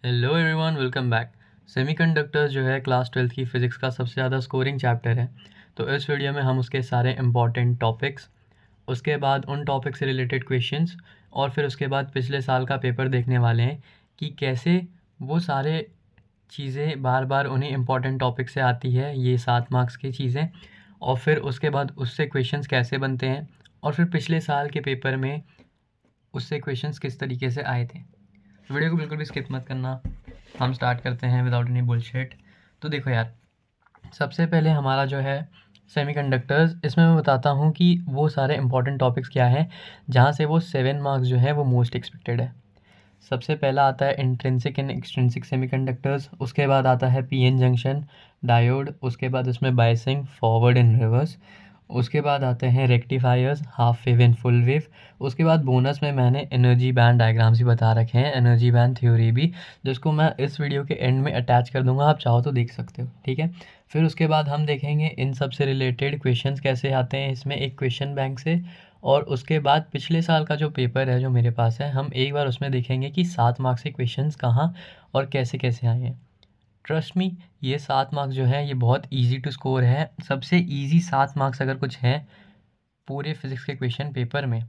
Hello everyone, welcome back. Semiconductors जो है class 12th की फ़िज़िक्स का सबसे ज़्यादा स्कोरिंग चैप्टर है। तो इस वीडियो में हम उसके सारे इम्पॉर्टेंट टॉपिक्स, उसके बाद उन टॉपिक से रिलेटेड क्वेश्चंस और फिर उसके बाद पिछले साल का पेपर देखने वाले हैं कि कैसे वो सारे चीज़ें बार बार उन्हीं इम्पॉर्टेंट टॉपिक से आती है, ये 7 मार्क्स की चीज़ें, और फिर उसके बाद उससे क्वेश्चंस कैसे बनते हैं और फिर पिछले साल के पेपर में उससे क्वेश्चंस किस तरीके से आए थे। वीडियो को बिल्कुल भी स्किप मत करना। हम स्टार्ट करते हैं विदाउट एनी बुलशिट। तो देखो यार, सबसे पहले हमारा जो है सेमीकंडक्टर्स, इसमें मैं बताता हूँ कि वो सारे इंपॉर्टेंट टॉपिक्स क्या हैं जहाँ से वो 7 मार्क्स जो है वो मोस्ट एक्सपेक्टेड है। सबसे पहला आता है इंट्रिंसिक एंड एक्सट्रिंसिक सेमीकंडक्टर्स, उसके बाद आता है पीएन जंक्शन, डायोड, उसके बाद इसमें बायसिंग फॉरवर्ड एंड रिवर्स, उसके बाद आते हैं rectifiers, half wave and full wave. उसके बाद बोनस में मैंने एनर्जी बैंड डायग्राम्स भी बता रखे हैं, एनर्जी बैंड थ्योरी भी, जिसको मैं इस वीडियो के एंड में अटैच कर दूंगा, आप चाहो तो देख सकते हो, ठीक है। फिर उसके बाद हम देखेंगे इन सब से रिलेटेड क्वेश्चंस कैसे आते हैं इसमें एक क्वेश्चन बैंक से, और उसके बाद पिछले साल का जो पेपर है जो मेरे पास है, हम एक बार उसमें देखेंगे कि 7 मार्क्स के क्वेश्चंस कहाँ और कैसे कैसे आए हैं। ट्रस्ट मी, ये 7 मार्क्स जो हैं ये बहुत इजी टू स्कोर है। सबसे इजी 7 मार्क्स अगर कुछ हैं पूरे फिज़िक्स के क्वेश्चन पेपर में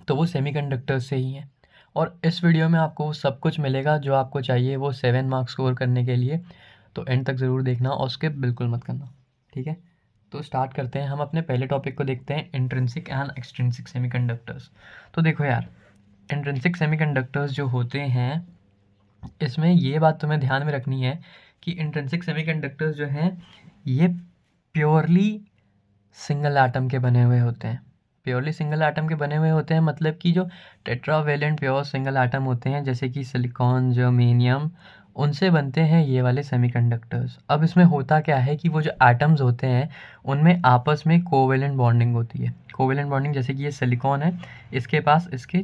तो वो सेमीकंडक्टर से ही हैं। और इस वीडियो में आपको वो सब कुछ मिलेगा जो आपको चाहिए वो 7 मार्क्स स्कोर करने के लिए। तो एंड तक ज़रूर देखना और स्किप बिल्कुल मत करना, ठीक है। तो स्टार्ट करते हैं, हम अपने पहले टॉपिक को देखते हैं, इंट्रिंसिक एंड एक्सट्रिंसिक सेमीकंडक्टर्स। तो देखो यार, इंट्रिंसिक सेमीकंडक्टर्स जो होते हैं इसमें ये बात तुम्हें ध्यान में रखनी है कि इंट्रिंसिक सेमीकंडक्टर्स जो हैं ये प्योरली सिंगल एटम के बने हुए होते हैं। प्योरली सिंगल एटम के बने हुए होते हैं मतलब कि जो टेट्रावेलेंट प्योर सिंगल एटम होते हैं जैसे कि सिलिकॉन, जर्मेनियम, उनसे बनते हैं ये वाले सेमीकंडक्टर्स। अब इसमें होता क्या है कि वो जो एटम्स होते हैं उनमें आपस में कोवेलेंट बॉन्डिंग होती है। कोवेलेंट बॉन्डिंग जैसे कि ये सिलिकॉन है, इसके पास इसके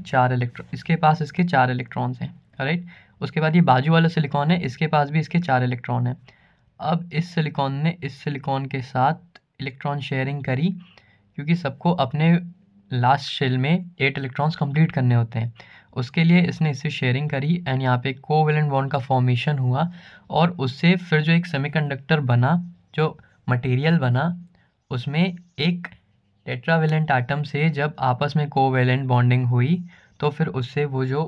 4 इलेक्ट्रॉन्स हैं, राइट। उसके बाद ये बाजू वाला सिलिकॉन है, इसके पास भी इसके 4 इलेक्ट्रॉन हैं। अब इस सिलिकॉन ने इस सिलिकॉन के साथ इलेक्ट्रॉन शेयरिंग करी, क्योंकि सबको अपने लास्ट शेल में 8 इलेक्ट्रॉन्स कंप्लीट करने होते हैं। उसके लिए इसने इससे शेयरिंग करी एंड यहाँ पे कोवेलेंट बॉन्ड का फॉर्मेशन हुआ, और उससे फिर जो एक सेमीकंडक्टर बना, जो मटेरियल बना, उसमें एक टेट्रावेलेंट एटम से जब आपस में कोवेलेंट बॉन्डिंग हुई तो फिर उससे वो जो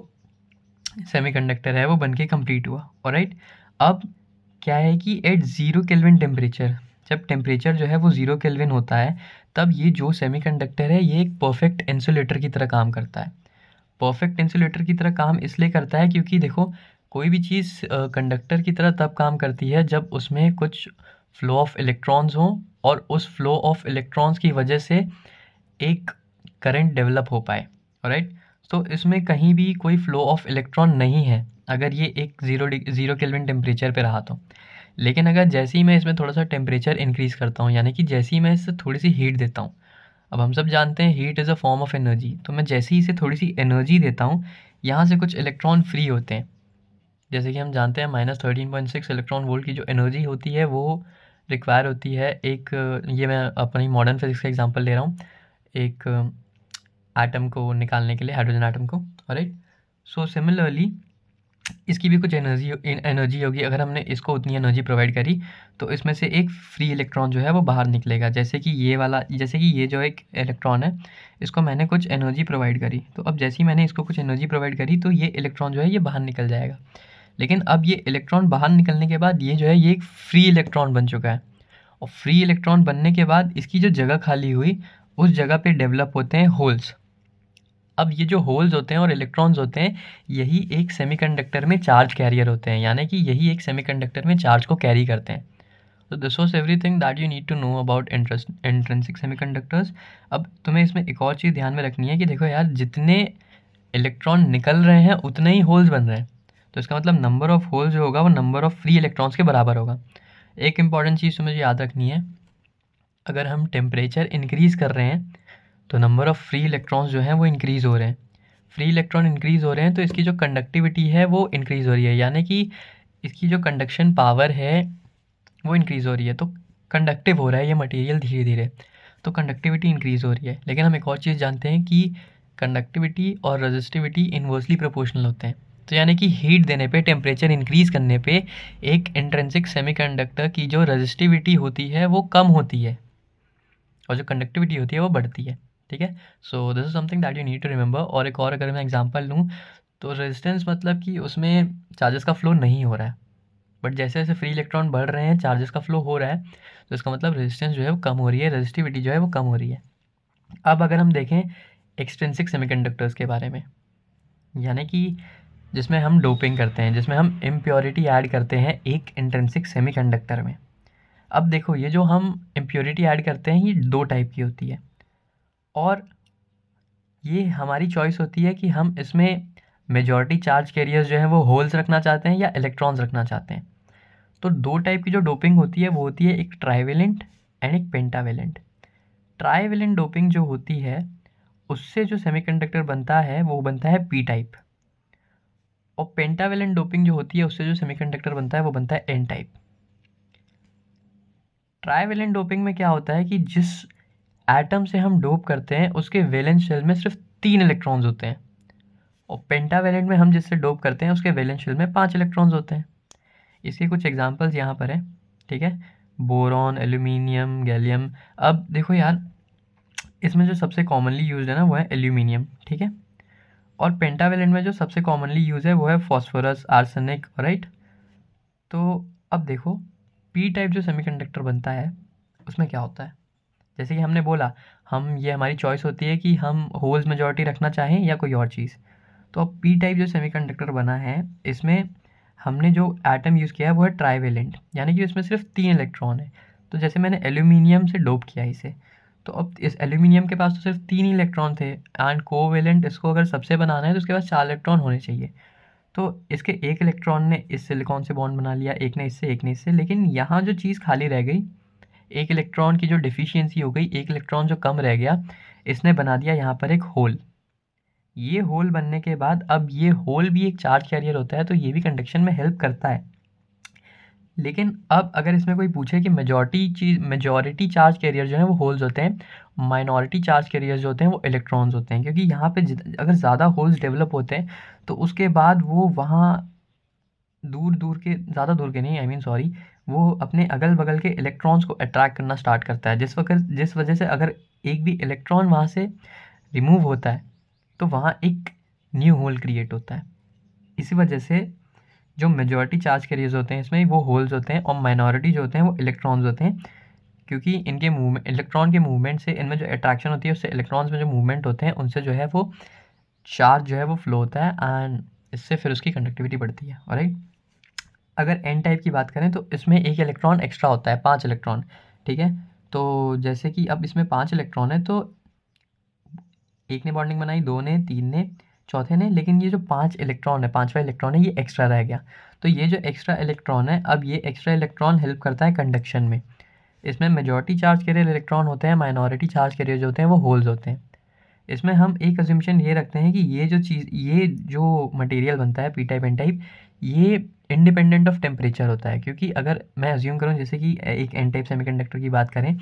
सेमीकंडक्टर है वो बन के कम्प्लीट हुआ, ऑलराइट। अब क्या है कि एट 0 केल्विन टेम्परेचर, जब टेम्परेचर जो है वो 0 केल्विन होता है, तब ये जो सेमीकंडक्टर है ये एक परफेक्ट इंसुलेटर की तरह काम करता है। परफेक्ट इंसुलेटर की तरह काम इसलिए करता है क्योंकि देखो, कोई भी चीज़ कंडक्टर की तरह तब काम करती है जब उसमें कुछ फ्लो ऑफ इलेक्ट्रॉन्स हों, और उस फ्लो ऑफ इलेक्ट्रॉन्स की वजह से एक करंट डेवलप हो पाए, राइट। तो इसमें कहीं भी कोई फ्लो ऑफ इलेक्ट्रॉन नहीं है अगर ये एक 0 केल्विन टेम्परेचर पे रहा तो। लेकिन अगर जैसे ही मैं इसमें थोड़ा सा टेम्परेचर इंक्रीज़ करता हूँ, यानी कि जैसे ही मैं इससे थोड़ी सी हीट देता हूँ, अब हम सब जानते हैं heat is a form of energy, तो मैं जैसे ही इसे थोड़ी सी एनर्जी देता हूँ, यहाँ से कुछ इलेक्ट्रॉन फ्री होते हैं। जैसे कि हम जानते हैं -13.6 इलेक्ट्रॉन वोल्ट की जो एनर्जी होती है वो रिक्वायर होती है एक, ये मैं अपनी मॉडर्न फिजिक्स का एग्जांपल ले रहा हूँ, एक एटम को निकालने के लिए, हाइड्रोजन एटम को, राइट। सो सिमिलरली इसकी भी कुछ एनर्जी होगी। अगर हमने इसको उतनी एनर्जी प्रोवाइड करी तो इसमें से एक फ्री इलेक्ट्रॉन जो है वो बाहर निकलेगा। जैसे कि ये जो एक इलेक्ट्रॉन है, इसको मैंने कुछ एनर्जी प्रोवाइड करी, तो अब जैसे ही मैंने इसको कुछ एनर्जी प्रोवाइड करी तो ये इलेक्ट्रॉन जो है ये बाहर निकल जाएगा। लेकिन अब ये इलेक्ट्रॉन बाहर निकलने के बाद ये जो है ये एक फ्री इलेक्ट्रॉन बन चुका है, और फ्री इलेक्ट्रॉन बनने के बाद इसकी जो जगह खाली हुई उस जगह पे डेवलप होते हैं होल्स। अब ये जो होल्स होते हैं और इलेक्ट्रॉन्स होते हैं, यही एक सेमीकंडक्टर में चार्ज कैरियर होते हैं, यानी कि यही एक सेमीकंडक्टर में चार्ज को कैरी करते हैं। तो this was everything that you need to know about intrinsic semiconductors. अब तुम्हें इसमें एक और चीज़ ध्यान में रखनी है कि देखो यार, जितने इलेक्ट्रॉन निकल रहे हैं उतने ही होल्स बन रहे हैं, तो इसका मतलब नंबर ऑफ होल्स जो होगा वो नंबर ऑफ फ्री इलेक्ट्रॉन्स के बराबर होगा। एक इंपॉर्टेंट चीज़ तुम्हें याद रखनी है, अगर हम टेम्परेचर इंक्रीज़ कर रहे हैं तो नंबर ऑफ़ फ्री इलेक्ट्रॉन्स जो हैं वो इंक्रीज़ हो रहे हैं। फ्री इलेक्ट्रॉन इंक्रीज़ हो रहे हैं तो इसकी जो कंडक्टिविटी है वो इंक्रीज़ हो रही है, यानी कि इसकी जो कंडक्शन पावर है वो इंक्रीज़ हो रही है। तो कंडक्टिव हो रहा है ये मटेरियल धीरे धीरे, तो कंडक्टिविटी इंक्रीज़ हो रही है। लेकिन हम एक और चीज़ जानते हैं कि कंडक्टिविटी और रेजिस्टिविटी इन्वर्सली प्रोपोर्शनल होते हैं। तो यानी कि हीट देने पे, टेम्परेचर इंक्रीज़ करने पे एक इंट्रिंसिक सेमीकंडक्टर की जो रेजिस्टिविटी होती है वो कम होती है और जो कंडक्टिविटी होती है वो बढ़ती है। ठीक है, so this is something that you need to remember. और एक और अगर मैं एग्जांपल लूँ तो रेजिस्टेंस मतलब कि उसमें चार्जेस का फ्लो नहीं हो रहा है, बट जैसे जैसे फ्री इलेक्ट्रॉन बढ़ रहे हैं चार्जेस का फ्लो हो रहा है, तो इसका मतलब रेजिस्टेंस जो है वो कम हो रही है, रेजिस्टिविटी जो है वो कम हो रही है। अब अगर हम देखें एक्सट्रिंसिक सेमीकंडक्टर्स के बारे में, यानी कि जिसमें हम डोपिंग करते हैं, जिसमें हम इम्प्योरिटी ऐड करते हैं एक इंट्रिंसिक सेमीकंडक्टर में। अब देखो ये जो हम इम्प्योरिटी ऐड करते हैं ये 2 टाइप की होती है और ये हमारी चॉइस होती है कि हम इसमें मेजॉरिटी चार्ज कैरियर्स जो हैं वो होल्स रखना चाहते हैं या इलेक्ट्रॉन्स रखना चाहते हैं। तो 2 टाइप की जो डोपिंग होती है वो होती है एक ट्राइवेलेंट एंड एक पेंटावेलेंट। ट्राइवेलेंट डोपिंग जो होती है उससे जो सेमीकंडक्टर बनता है वो बनता है पी टाइप, और पेंटावेलेंट डोपिंग जो होती है उससे जो सेमीकंडक्टर बनता है वो बनता है एन टाइप। ट्राइवेलेंट डोपिंग में क्या होता है कि जिस एटम से हम डोप करते हैं उसके वैलेंस शेल में सिर्फ 3 इलेक्ट्रॉन्स होते हैं, और पेंटावेलेंट में हम जिससे डोप करते हैं उसके वैलेंस शेल में 5 इलेक्ट्रॉन्स होते हैं। इसके कुछ एग्जांपल्स यहाँ पर हैं। ठीक है, बोरॉन, एल्यूमिनियम, गैलियम। अब देखो यार, इसमें जो सबसे कॉमनली यूज्ड है ना वो है एल्यूमिनियम। ठीक है, और पेंटावेलेंट में जो सबसे कॉमनली यूज है वो है फॉस्फोरस, आर्सेनिक। राइट, तो अब देखो पी टाइप जो सेमीकंडक्टर बनता है उसमें क्या होता है, जैसे कि हमने बोला हम ये हमारी चॉइस होती है कि हम होल्स मेजॉरिटी रखना चाहें या कोई और चीज़। तो अब पी टाइप जो सेमीकंडक्टर बना है इसमें हमने जो एटम यूज़ किया है वो है ट्राइवेलेंट, यानी कि इसमें सिर्फ 3 इलेक्ट्रॉन है। तो जैसे मैंने एल्यूमिनियम से डोप किया इसे, तो अब इस एल्यूमिनियम के पास तो सिर्फ 3 ही इलेक्ट्रॉन थे, एंड कोवेलेंट इसको अगर सबसे बनाना है तो उसके पास 4 इलेक्ट्रॉन होने चाहिए। तो इसके एक इलेक्ट्रॉन ने इस सिलिकॉन से बॉन्ड बना लिया, एक ने इससे, एक ने इससे, लेकिन यहाँ जो चीज़ खाली रह गई, एक इलेक्ट्रॉन की जो डिफिशियंसी हो गई, एक इलेक्ट्रॉन जो कम रह गया, इसने बना दिया यहाँ पर एक होल। ये होल बनने के बाद अब ये होल भी एक चार्ज कैरियर होता है, तो ये भी कंडक्शन में हेल्प करता है। लेकिन अब अगर इसमें कोई पूछे कि मेजॉरिटी चार्ज कैरियर जो है वो होल्स होते हैं, माइनॉरिटी चार्ज कैरियर जो होते हैं वो इलेक्ट्रॉन्स होते हैं, क्योंकि यहाँ पे अगर ज़्यादा होल्स डेवलप होते हैं तो उसके बाद वो वहाँ दूर दूर के, ज़्यादा दूर के नहीं, आई मीन सॉरी, वो अपने अगल बगल के इलेक्ट्रॉन्स को अट्रैक्ट करना स्टार्ट करता है, जिस वजह से अगर एक भी इलेक्ट्रॉन वहाँ से रिमूव होता है तो वहाँ एक न्यू होल क्रिएट होता है। इसी वजह से जो मेजॉरिटी चार्ज कैरियर्स होते हैं इसमें वो होल्स होते हैं, और माइनॉरिटी जो होते हैं वो इलेक्ट्रॉन्स होते हैं, क्योंकि इनके मूवमेंट, इलेक्ट्रॉन के मूवमेंट से इनमें जो अट्रैक्शन होती है उससे इलेक्ट्रॉन्स में जो मूवमेंट होते हैं उनसे जो है वो चार्ज जो है वो फ्लो होता है, एंड इससे फिर उसकी कंडक्टिविटी बढ़ती है। ऑलराइट, अगर एन टाइप की बात करें तो इसमें एक इलेक्ट्रॉन एक्स्ट्रा होता है, 5 इलेक्ट्रॉन। ठीक है, तो जैसे कि अब इसमें 5 इलेक्ट्रॉन है, तो एक ने बॉन्डिंग बनाई, 2 ने, 3 ने, चौथे ने, लेकिन ये जो 5 इलेक्ट्रॉन है, 5वां इलेक्ट्रॉन है, ये एक्स्ट्रा रह गया। तो ये जो एक्स्ट्रा इलेक्ट्रॉन है, अब ये एक्स्ट्रा इलेक्ट्रॉन हेल्प करता है कंडक्शन में। इसमें मेजॉरिटी चार्ज कैरियर इलेक्ट्रॉन होते हैं, माइनॉरिटी चार्ज कैरियर जो होते हैं वो होल्स होते हैं। इसमें हम एक अज्यूमशन ये रखते हैं कि ये जो मटेरियल बनता है पी टाइप एन टाइप, ये इंडिपेंडेंट ऑफ टेम्परेचर होता है, क्योंकि अगर मैं अज्यूम करूँ जैसे कि एक एन टाइप सेमीकंडक्टर की बात करें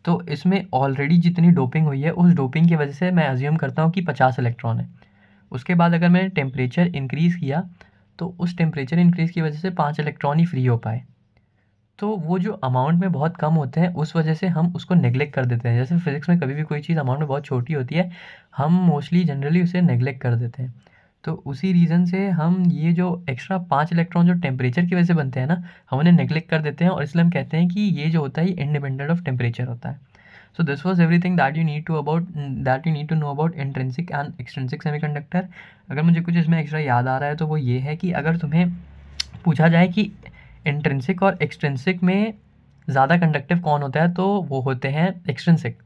तो इसमें ऑलरेडी जितनी डोपिंग हुई है उस डोपिंग की वजह से मैं अज्यूम करता हूँ कि 50 इलेक्ट्रॉन है। उसके बाद अगर मैंने टेम्परेचर इंक्रीज़ किया तो उस टेम्परेचर इंक्रीज़ की वजह से 5 इलेक्ट्रॉन ही फ्री हो पाए। तो वो जो अमाउंट में बहुत कम होते हैं उस वजह से हम उसको नेग्लेक्ट कर देते हैं। जैसे फिज़िक्स में कभी भी कोई चीज़ अमाउंट में बहुत छोटी होती है, हम मोस्टली जनरली उसे नेग्लेक्ट कर देते हैं। तो उसी रीज़न से हम ये जो एक्स्ट्रा 5 इलेक्ट्रॉन जो टेम्परेचर की वजह से बनते हैं ना, हम उन्हें नेग्लेक्ट कर देते हैं, और इसलिए हम कहते हैं कि ये जो होता है ये इंडिपेंडेंट ऑफ टेम्परेचर होता है। So this was everything that you need to know about intrinsic and extrinsic semiconductor। अगर मुझे कुछ इसमें एक्स्ट्रा याद आ रहा है तो वो ये है कि अगर तुम्हें पूछा जाए कि इंट्रिंसिक और एक्सट्रिंसिक में ज़्यादा कंडक्टिव कौन होता है तो वो होते हैं एक्सट्रिंसिक।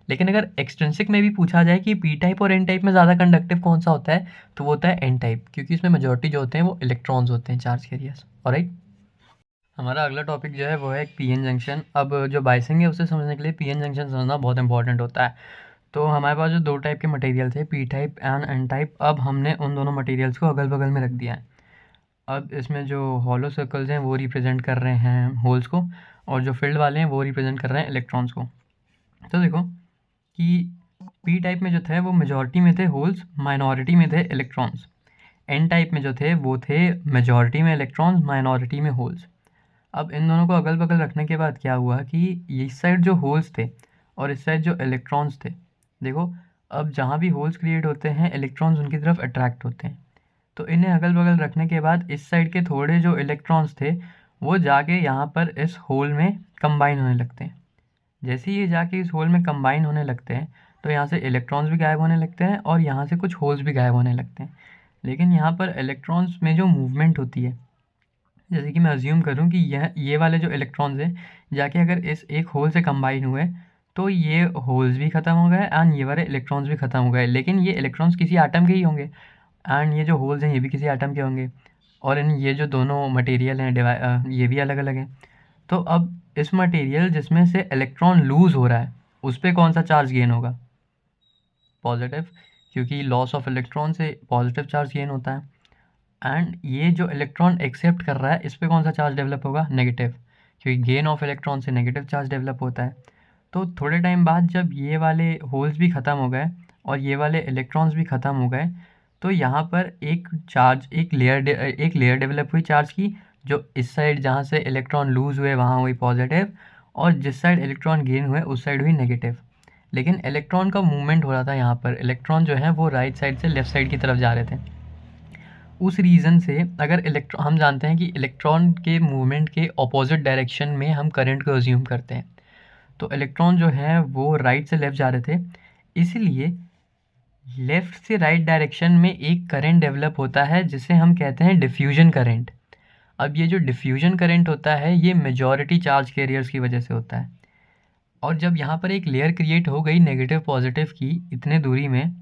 लेकिन अगर एक्सट्रिंसिक में भी पूछा जाए कि पी टाइप और एन टाइप में ज़्यादा कंडक्टिव कौन सा होता है तो वो होता है एन टाइप, क्योंकि इसमें मेजॉरिटी जो होते हैं वो इलेक्ट्रॉन्स होते हैं, चार्ज कैरियर्स। ऑलराइट, हमारा अगला टॉपिक जो है वो है एक पीएन जंक्शन। अब जो बाइसिंग है उसे समझने के लिए पीएन जंक्शन समझना बहुत इंपॉर्टेंट होता है। तो हमारे पास जो 2 टाइप के मटेरियल थे, P type and N type, अब हमने उन दोनों मटेरियल्स को अगल बगल में रख दिया है। अब इसमें जो हॉलो सर्कल्स हैं वो रिप्रेजेंट कर रहे हैं होल्स को, और जो फील्ड वाले हैं वो रिप्रेजेंट कर रहे हैं इलेक्ट्रॉन्स को। तो देखो कि पी टाइप में जो थे वो मेजॉरिटी में थे होल्स, माइनॉरिटी में थे इलेक्ट्रॉन्स। एन टाइप में जो थे वो थे मेजॉरिटी में इलेक्ट्रॉन्स, माइनॉरिटी में होल्स। अब इन दोनों को अगल बगल रखने के बाद क्या हुआ कि इस साइड जो होल्स थे और इस साइड जो इलेक्ट्रॉन्स थे, देखो अब जहाँ भी होल्स क्रिएट होते हैं इलेक्ट्रॉन्स उनकी तरफ अट्रैक्ट होते हैं। तो इन्हें अगल बगल रखने के बाद इस साइड के थोड़े जो इलेक्ट्रॉन्स थे वो जाके यहाँ पर इस होल में कंबाइन होने लगते हैं। जैसे ही ये जाके इस होल में कंबाइन होने लगते हैं तो यहाँ से इलेक्ट्रॉन्स भी गायब होने लगते हैं और यहाँ से कुछ होल्स भी गायब होने लगते हैं। लेकिन यहाँ पर इलेक्ट्रॉन्स में जो मूवमेंट होती है, जैसे कि मैं अज्यूम करूँ कि ये वाले जो इलेक्ट्रॉन्स हैं जाके अगर इस एक होल से कंबाइन हुए तो ये होल्स भी ख़त्म हो गए एंड ये वाले इलेक्ट्रॉन्स भी ख़त्म हो गए। लेकिन ये इलेक्ट्रॉन्स किसी एटम के ही होंगे एंड ये जो होल्स हैं ये भी किसी एटम के होंगे, और इन ये जो दोनों मटेरियल हैं ये भी अलग अलग हैं। तो अब इस मटेरियल जिसमें से इलेक्ट्रॉन लूज़ हो रहा है उस पर कौन सा चार्ज गेन होगा? पॉजिटिव, क्योंकि लॉस ऑफ इलेक्ट्रॉन से पॉजिटिव चार्ज गेन होता है। एंड ये जो इलेक्ट्रॉन एक्सेप्ट कर रहा है इस पर कौन सा चार्ज डेवलप होगा? नेगेटिव, क्योंकि गेन ऑफ इलेक्ट्रॉन से नेगेटिव चार्ज डेवलप होता है। तो थोड़े टाइम बाद जब ये वाले होल्स भी ख़त्म हो गए और ये वाले इलेक्ट्रॉन्स भी ख़त्म हो गए तो यहाँ पर एक लेयर डेवलप हुई चार्ज की, जो इस साइड जहाँ से इलेक्ट्रॉन लूज़ हुए वहाँ हुई पॉजिटिव और जिस साइड इलेक्ट्रॉन गेन हुए उस साइड हुई नेगेटिव। लेकिन इलेक्ट्रॉन का मूवमेंट हो रहा था, यहाँ पर इलेक्ट्रॉन जो है वो राइट साइड से लेफ़्ट साइड की तरफ जा रहे थे। उस रीज़न से अगर हम जानते हैं कि इलेक्ट्रॉन के मूवमेंट के ऑपोजिट डायरेक्शन में हम करंट को अज्यूम करते हैं, तो इलेक्ट्रॉन जो है वो राइट से लेफ़्ट जा रहे थे, इसलिए लेफ़्ट से राइट डायरेक्शन में एक करंट डेवलप होता है जिसे हम कहते हैं डिफ्यूजन करंट। अब ये जो डिफ्यूजन करंट होता है ये मेजॉरिटी चार्ज कैरियर्स की वजह से होता है। और जब यहाँ पर एक लेयर क्रिएट हो गई नेगेटिव पॉजिटिव की इतने दूरी में,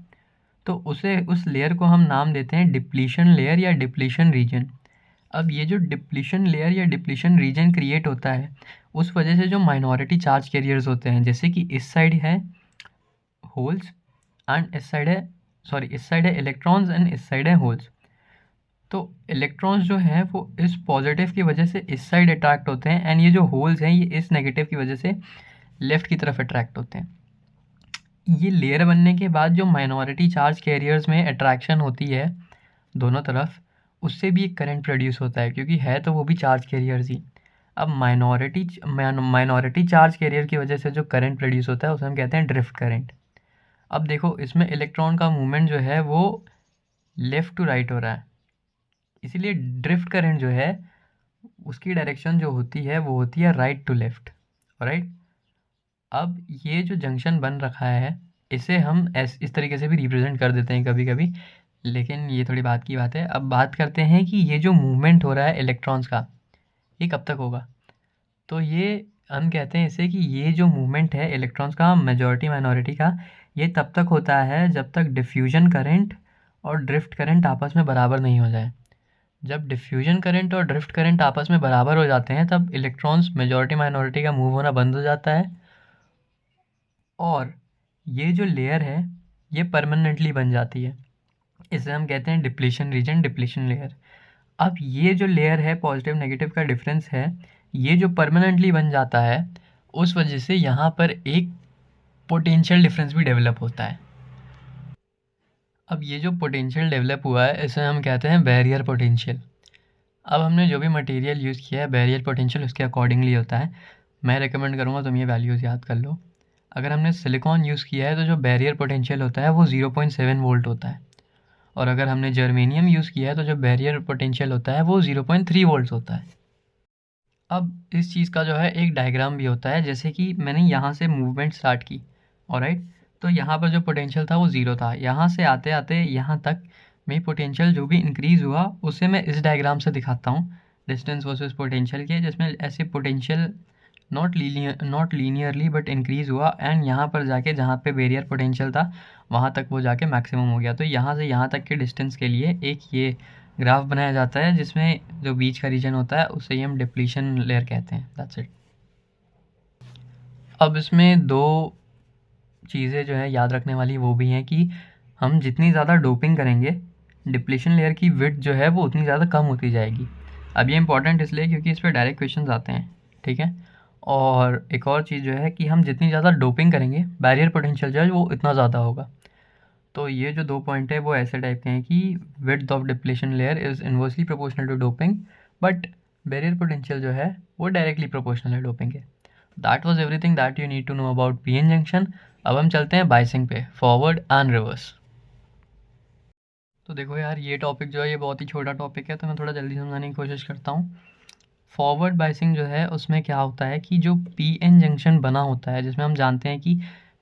तो उस लेयर को हम नाम देते हैं डिप्लीशन लेयर या डिप्लीशन रीजन। अब ये जो डिप्लीशन लेयर या डिप्लीशन रीजन क्रिएट होता है उस वजह से जो माइनॉरिटी चार्ज कैरियर्स होते हैं, जैसे कि इस साइड है होल्स एंड इस साइड है इलेक्ट्रॉन्स एंड इस साइड है होल्स। तो इलेक्ट्रॉन्स जो हैं वो इस पॉजिटिव की वजह से इस साइड अट्रैक्ट होते हैं एंड ये जो होल्स हैं ये इस नेगेटिव की वजह से लेफ़्ट की तरफ अट्रैक्ट होते हैं। ये लेयर बनने के बाद जो माइनॉरिटी चार्ज कैरियर्स में अट्रैक्शन होती है दोनों तरफ, उससे भी एक करंट प्रोड्यूस होता है, क्योंकि है तो वो भी चार्ज कैरियर्स ही। अब माइनॉरिटी चार्ज कैरियर की वजह से जो करंट प्रोड्यूस होता है उसे हम कहते हैं ड्रिफ्ट करंट। अब देखो इसमें इलेक्ट्रॉन का मूवमेंट जो है वो लेफ़्ट टू राइट हो रहा है, इसीलिए ड्रिफ्ट करंट जो है उसकी डायरेक्शन जो होती है वो होती है राइट टू लेफ़्ट, राइट। अब ये जो जंक्शन बन रखा है इसे हम इस तरीके से भी रिप्रेजेंट कर देते हैं कभी कभी, लेकिन ये थोड़ी बात की बात है। अब बात करते हैं कि ये जो मूवमेंट हो रहा है इलेक्ट्रॉन्स का ये कब तक होगा। तो ये हम कहते हैं इसे कि ये जो मूवमेंट है इलेक्ट्रॉन्स का मेजॉरिटी माइनॉरिटी का, ये तब तक होता है जब तक डिफ्यूजन करंट और ड्रिफ्ट करंट आपस में बराबर नहीं हो जाए। जब डिफ्यूजन करंट और ड्रिफ्ट करंट आपस में बराबर हो जाते हैं तब इलेक्ट्रॉन्स मेजॉरिटी माइनॉरिटी का मूव होना बंद हो जाता है और ये जो लेयर है ये परमानेंटली बन जाती है। इसे हम कहते हैं डिप्लीशन रीजन, डिप्लीशन लेयर। अब ये जो लेयर है पॉजिटिव नेगेटिव का डिफरेंस है, ये जो परमानेंटली बन जाता है उस वजह से यहाँ पर एक पोटेंशियल डिफरेंस भी डेवलप होता है। अब ये जो पोटेंशियल डेवलप हुआ है इसे हम कहते हैं बैरियर पोटेंशियल। अब हमने जो भी मटेरियल यूज़ किया है बैरियर पोटेंशियल उसके अकॉर्डिंगली होता है। मैं रेकमेंड करूँगा तुम ये वैल्यूज़ याद कर लो। अगर हमने सिलिकॉन यूज़ किया है तो जो बैरियर पोटेंशियल होता है वो 0.7 वोल्ट होता है, और अगर हमने जर्मेनियम यूज़ किया है तो जो बैरियर पोटेंशियल होता है वो 0.3 वोल्ट्स होता है। अब इस चीज़ का जो है एक डायग्राम भी होता है, जैसे कि मैंने यहाँ से मूवमेंट स्टार्ट की, ऑलराइट। तो यहाँ पर जो पोटेंशियल था वो 0 था, यहाँ से आते आते यहाँ तक में पोटेंशियल जो भी इंक्रीज़ हुआ उसे मैं इस डायग्राम से दिखाता हूँ, डिस्टेंस वर्सेस पोटेंशियल के, जिसमें ऐसे potential not linearly but increase हुआ एंड यहाँ पर जाके जहाँ पे बैरियर पोटेंशियल था वहाँ तक वो जाके मैक्सिमम हो गया। तो यहाँ से यहाँ तक के डिस्टेंस के लिए एक ये ग्राफ बनाया जाता है जिसमें जो बीच का रीजन होता है उसे हम डिप्लीशन लेयर कहते हैं। That's it. अब इसमें दो चीज़ें जो है याद रखने वाली वो भी हैं कि हम जितनी ज़्यादा डोपिंग करेंगे डिप्लीशन लेयर की विड्थ जो है वो उतनी ज़्यादा कम होती जाएगी। अब ये इंपॉर्टेंट इसलिए क्योंकि इस पर डायरेक्ट क्वेश्चंस आते हैं, ठीक है। और एक और चीज़ जो है कि हम जितनी ज़्यादा डोपिंग करेंगे बैरियर पोटेंशियल जो है वो इतना ज़्यादा होगा। तो ये जो 2 पॉइंट है वो ऐसे टाइप के हैं कि width of depletion layer is inversely proportional to doping, but barrier potential जो है वो डायरेक्टली प्रोपोर्शनल है डोपिंग के। That was everything that you need to know about PN junction. अब हम चलते हैं बाइसिंग पे, फॉरवर्ड एंड रिवर्स। तो देखो यार, ये टॉपिक जो है ये बहुत ही छोटा टॉपिक है, तो मैं थोड़ा जल्दी समझाने की कोशिश करता हूँ। फॉरवर्ड बाइसिंग जो है उसमें क्या होता है कि जो पी एन जंक्शन बना होता है, जिसमें हम जानते हैं कि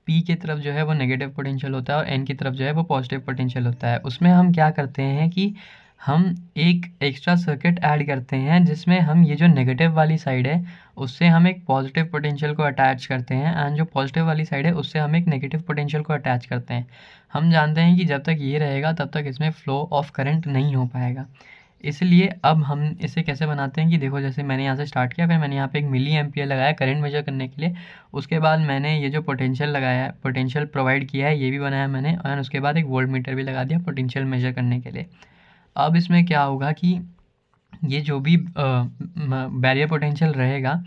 पी की तरफ जो है वो नेगेटिव पोटेंशियल होता है और एन की तरफ जो है वो पॉजिटिव पोटेंशियल होता है, उसमें हम क्या करते हैं कि हम एक एक्स्ट्रा सर्किट ऐड करते हैं, जिसमें हम ये जो नेगेटिव वाली साइड है उससे हम एक पॉजिटिव पोटेंशियल को अटैच करते हैं, एंड जो पॉजिटिव वाली साइड है उससे हम एक नेगेटिव पोटेंशियल को अटैच करते हैं। हम जानते हैं कि जब तक ये रहेगा तब तक इसमें फ्लो ऑफ करंट नहीं हो पाएगा। इसलिए अब हम इसे कैसे बनाते हैं कि देखो, जैसे मैंने यहाँ से स्टार्ट किया, फिर मैंने यहाँ पे एक मिली एम्पियर लगाया करंट मेजर करने के लिए। उसके बाद मैंने ये जो पोटेंशियल लगाया है, पोटेंशियल प्रोवाइड किया है, ये भी बनाया मैंने, और उसके बाद एक वोल्ट मीटर भी लगा दिया पोटेंशियल मेजर करने के लिए। अब इसमें क्या होगा कि ये जो भी बैरियर पोटेंशियल रहेगा,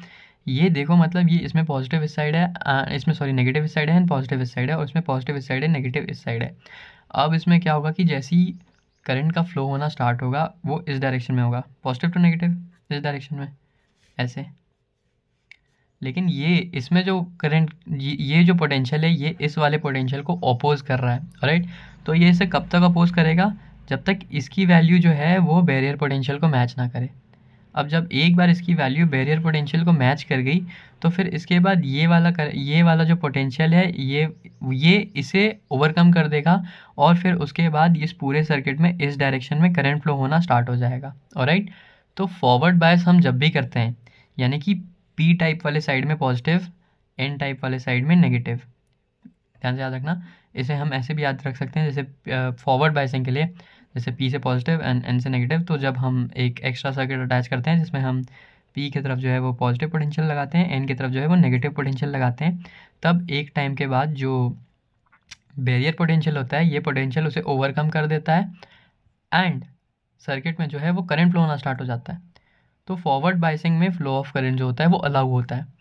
ये देखो मतलब ये इसमें पॉजिटिव इस साइड है, इसमें सॉरी नेगेटिव इस साइड है एंड पॉजिटिव इस साइड है, और इसमें पॉजिटिव इस साइड है, नेगेटिव इस साइड है। अब इसमें क्या होगा कि जैसे ही करंट का फ्लो होना स्टार्ट होगा वो इस डायरेक्शन में होगा, पॉजिटिव टू नेगेटिव इस डायरेक्शन में ऐसे। लेकिन ये इसमें जो करंट, ये जो पोटेंशियल है ये इस वाले पोटेंशियल को अपोज कर रहा है, राइट। तो ये इसे कब तक अपोज करेगा, जब तक इसकी वैल्यू जो है वो बैरियर पोटेंशियल को मैच ना करे। अब जब एक बार इसकी वैल्यू बैरियर पोटेंशियल को मैच कर गई, तो फिर इसके बाद ये वाला जो पोटेंशियल है ये इसे ओवरकम कर देगा, और फिर उसके बाद इस पूरे सर्किट में इस डायरेक्शन में करंट फ्लो होना स्टार्ट हो जाएगा, ऑलराइट। तो फॉरवर्ड बायस हम जब भी करते हैं, यानी कि पी टाइप वाले साइड में पॉजिटिव, एन टाइप वाले साइड में नेगेटिव, ध्यान से याद रखना। इसे हम ऐसे भी याद रख सकते हैं, जैसे फॉरवर्ड बायसिंग के लिए, जैसे पी से पॉजिटिव एंड एन से नेगेटिव, तो जब हम एक एक्स्ट्रा सर्किट अटैच करते हैं जिसमें हम पी की तरफ जो है वो पॉजिटिव पोटेंशियल लगाते हैं, एन की तरफ जो है वो नेगेटिव पोटेंशियल लगाते हैं, तब एक टाइम के बाद जो बैरियर पोटेंशियल होता है ये पोटेंशियल उसे ओवरकम कर देता है, एंड सर्किट में जो है वो करंट फ्लो होना स्टार्ट हो जाता है। तो फॉरवर्ड बायसिंग में फ्लो ऑफ करंट जो होता है वो अलाउ होता है।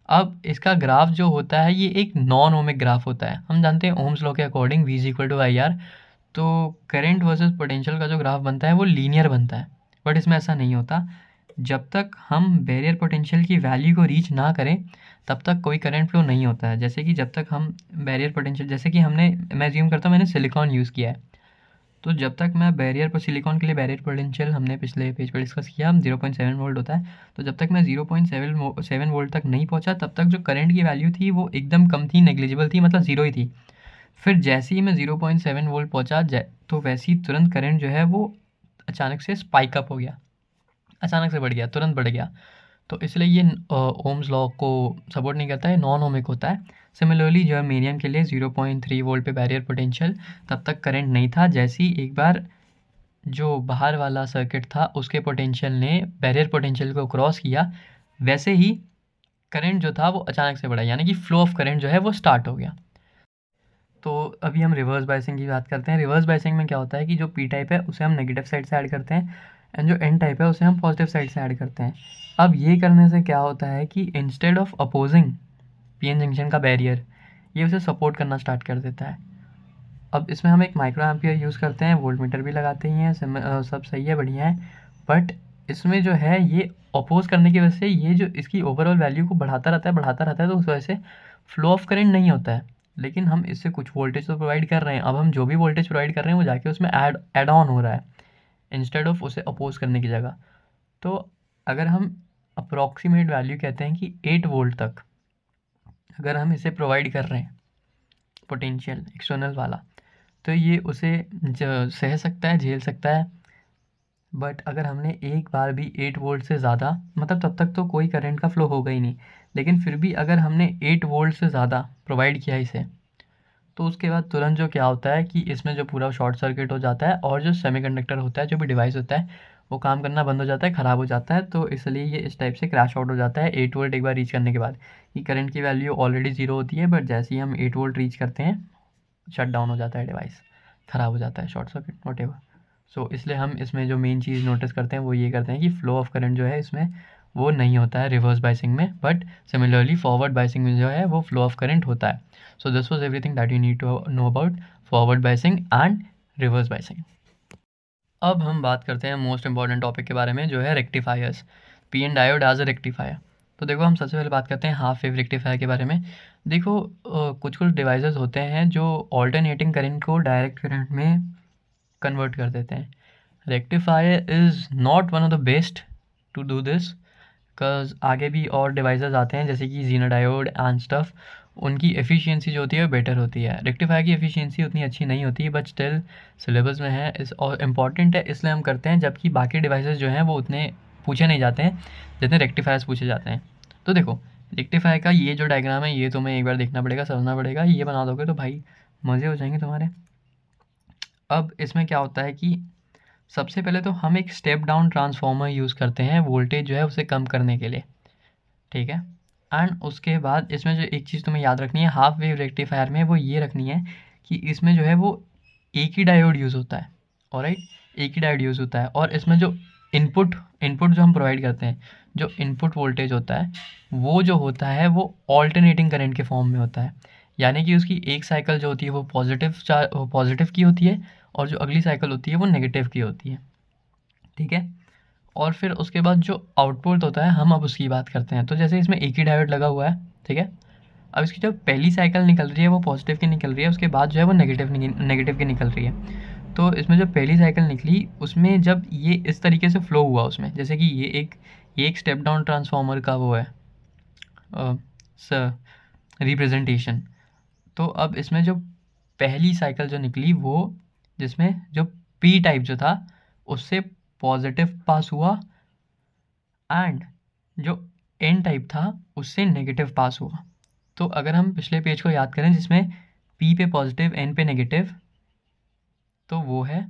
अब इसका ग्राफ जो होता है ये एक नॉन ओमिक ग्राफ होता है। हम जानते हैं ओम्स लॉ के अकॉर्डिंग V = IR, तो करंट वर्सेस पोटेंशियल का जो ग्राफ बनता है वो लीनियर बनता है, बट इसमें ऐसा नहीं होता। जब तक हम बैरियर पोटेंशियल की वैल्यू को रीच ना करें तब तक कोई करंट फ्लो नहीं होता है। जैसे कि जब तक हम बैरियर पोटेंशियल, जैसे कि मैं अज्यूम करता हूँ मैंने सिलिकॉन यूज़ किया है, तो जब तक मैं बैरियर पर सिलिकॉन के लिए बैरियर पोटेंशियल हमने पिछले पेज पर डिस्कस किया 0.7 वोल्ट होता है, तो जब तक मैं 0.7 वोल्ट तक नहीं पहुंचा तब तक जो करंट की वैल्यू थी वो एकदम कम थी, नेग्लिजिबल थी, मतलब ज़ीरो ही थी। फिर जैसे ही मैं 0.7 वोल्ट पहुंचा तो वैसे ही तुरंत करंट जो है वो अचानक से स्पाइक अप हो गया, अचानक से बढ़ गया, तुरंत बढ़ गया। तो इसलिए ये ओम्स लॉ को सपोर्ट नहीं करता है, नॉन ओमिक होता है। सिमिलरली जो है मीडियम के लिए 0.3 वोल्ट पे बैरियर पोटेंशियल, तब तक करंट नहीं था। जैसे ही एक बार जो बाहर वाला सर्किट था उसके पोटेंशियल ने बैरियर पोटेंशियल को क्रॉस किया, वैसे ही करंट जो था वो अचानक से बढ़ा, यानी कि फ्लो ऑफ करंट जो है वो स्टार्ट हो गया। तो अभी हम रिवर्स बायसिंग की बात करते हैं। रिवर्स बायसिंग में क्या होता है कि जो पी टाइप है उसे हम नेगेटिव साइड से ऐड करते हैं, एंड जो एन टाइप है उसे हम पॉजिटिव साइड से ऐड करते हैं। अब ये करने से क्या होता है कि instead of opposing P N junction का बैरियर, ये उसे सपोर्ट करना स्टार्ट कर देता है। अब इसमें हम एक माइक्रो एम्पियर यूज़ करते हैं, वोल्ट मीटर भी लगाते ही हैं, सब सही है, बढ़िया है। बट इसमें जो है ये अपोज करने की वजह से ये जो इसकी ओवरऑल वैल्यू को बढ़ाता रहता है, तो उस वजह से फ्लो ऑफ करंट नहीं होता है। लेकिन हम इससे कुछ वोल्टेज तो प्रोवाइड कर रहे हैं। अब हम जो भी वोल्टेज प्रोवाइड कर रहे हैं वो जाके उसमें ऐड ऑन हो रहा है, इंस्टेड ऑफ उसे अपोज करने की जगह। तो अगर हम अप्रॉक्सीमेट वैल्यू कहते हैं कि 8 वोल्ट तक अगर हम इसे प्रोवाइड कर रहे हैं पोटेंशियल एक्सटर्नल वाला, तो ये उसे सह सकता है, झेल सकता है। बट अगर हमने एक बार भी 8 वोल्ट से ज़्यादा, मतलब तब तक तो कोई करंट का फ्लो होगा ही नहीं, लेकिन फिर भी अगर हमने 8 वोल्ट से ज़्यादा प्रोवाइड किया इसे, तो उसके बाद तुरंत जो क्या होता है कि इसमें जो पूरा शॉर्ट सर्किट हो जाता है, और जो सेमीकंडक्टर होता है, जो भी डिवाइस होता है, वो काम करना बंद हो जाता है, ख़राब हो जाता है। तो इसलिए ये इस टाइप से क्रैश आउट हो जाता है 8 वोल्ट एक बार रीच करने के बाद। कि करंट की वैल्यू ऑलरेडी 0 होती है, बट जैसे ही हम 8 वोल्ट रीच करते हैं शट डाउन हो जाता है डिवाइस, ख़राब हो जाता है, शॉर्ट सर्किट वॉटेवर। सो इसलिए हम इसमें जो मेन चीज़ नोटिस करते हैं वो ये करते हैं कि फ्लो ऑफ करंट जो है इसमें वो नहीं होता है रिवर्स बायसिंग में, बट सिमिलरली फॉरवर्ड बायसिंग में जो है वो फ्लो ऑफ करंट होता है। So this was everything that you need to know about forward biasing and reverse biasing. अब हम बात करते हैं मोस्ट इंपॉर्टेंट टॉपिक के बारे में, जो है rectifiers, P N diode as a rectifier. तो देखो, हम सबसे पहले बात करते हैं हाफ वेव रेक्टिफायर के बारे में। देखो, कुछ कुछ डिवाइसेस होते हैं जो ऑल्टरनेटिंग करंट को डायरेक्ट करंट में कन्वर्ट कर देते हैं। Rectifier is not one of the best to do this, because आगे भी और डिवाइसेस आते हैं जैसे कि ज़ीनो डायोड एंड स्टफ, उनकी एफिशिएंसी जो होती है वो बेटर होती है। रेक्टिफायर की एफिशिएंसी उतनी अच्छी नहीं होती है, बट स्टिल सिलेबस में है इस और इम्पॉर्टेंट है, इसलिए हम करते हैं, जबकि बाकी डिवाइसेस जो हैं वो उतने पूछे नहीं जाते हैं जितने रेक्टिफायर्स पूछे जाते हैं। तो देखो, रेक्टिफायर का ये जो डायग्राम है ये तुम्हें एक बार देखना पड़ेगा, समझना पड़ेगा। ये बना दोगे तो भाई मज़े हो जाएंगे तुम्हारे। अब इसमें क्या होता है कि सबसे पहले तो हम एक स्टेप डाउन ट्रांसफार्मर यूज़ करते हैं वोल्टेज जो है उसे कम करने के लिए, ठीक है। एंड उसके बाद इसमें जो एक चीज़ तुम्हें याद रखनी है हाफ वेव रेक्टिफायर में, वो ये रखनी है कि इसमें जो है वो एक ही डायोड यूज़ होता है, ऑलराइट, एक ही डायोड यूज़ होता है। और इसमें जो इनपुट जो हम प्रोवाइड करते हैं, जो इनपुट वोल्टेज होता है वो जो होता है वो ऑल्टरनेटिंग करंट के फॉर्म में होता है, यानी कि उसकी एक साइकिल जो होती है वो पॉजिटिव की होती है और जो अगली साइकिल होती है वो नेगेटिव की होती है, ठीक है। और फिर उसके बाद जो आउटपुट होता है हम अब उसकी बात करते हैं। तो जैसे इसमें एक ही डायोड लगा हुआ है, ठीक है। अब इसकी जो पहली साइकिल निकल रही है वो पॉजिटिव की निकल रही है, उसके बाद जो है वो नेगेटिव की निकल रही है। तो इसमें जो पहली साइकिल निकली उसमें जब ये इस तरीके से फ्लो हुआ उसमें, जैसे कि ये एक स्टेप डाउन ट्रांसफार्मर का वो है रिप्रेजेंटेशन। तो अब इसमें जो पहली साइकिल जो निकली वो जिसमें जो पी टाइप जो था उससे पॉजिटिव पास हुआ एंड जो एन टाइप था उससे नेगेटिव पास हुआ। तो अगर हम पिछले पेज को याद करें जिसमें पी पे पॉजिटिव एन पे नेगेटिव, तो वो है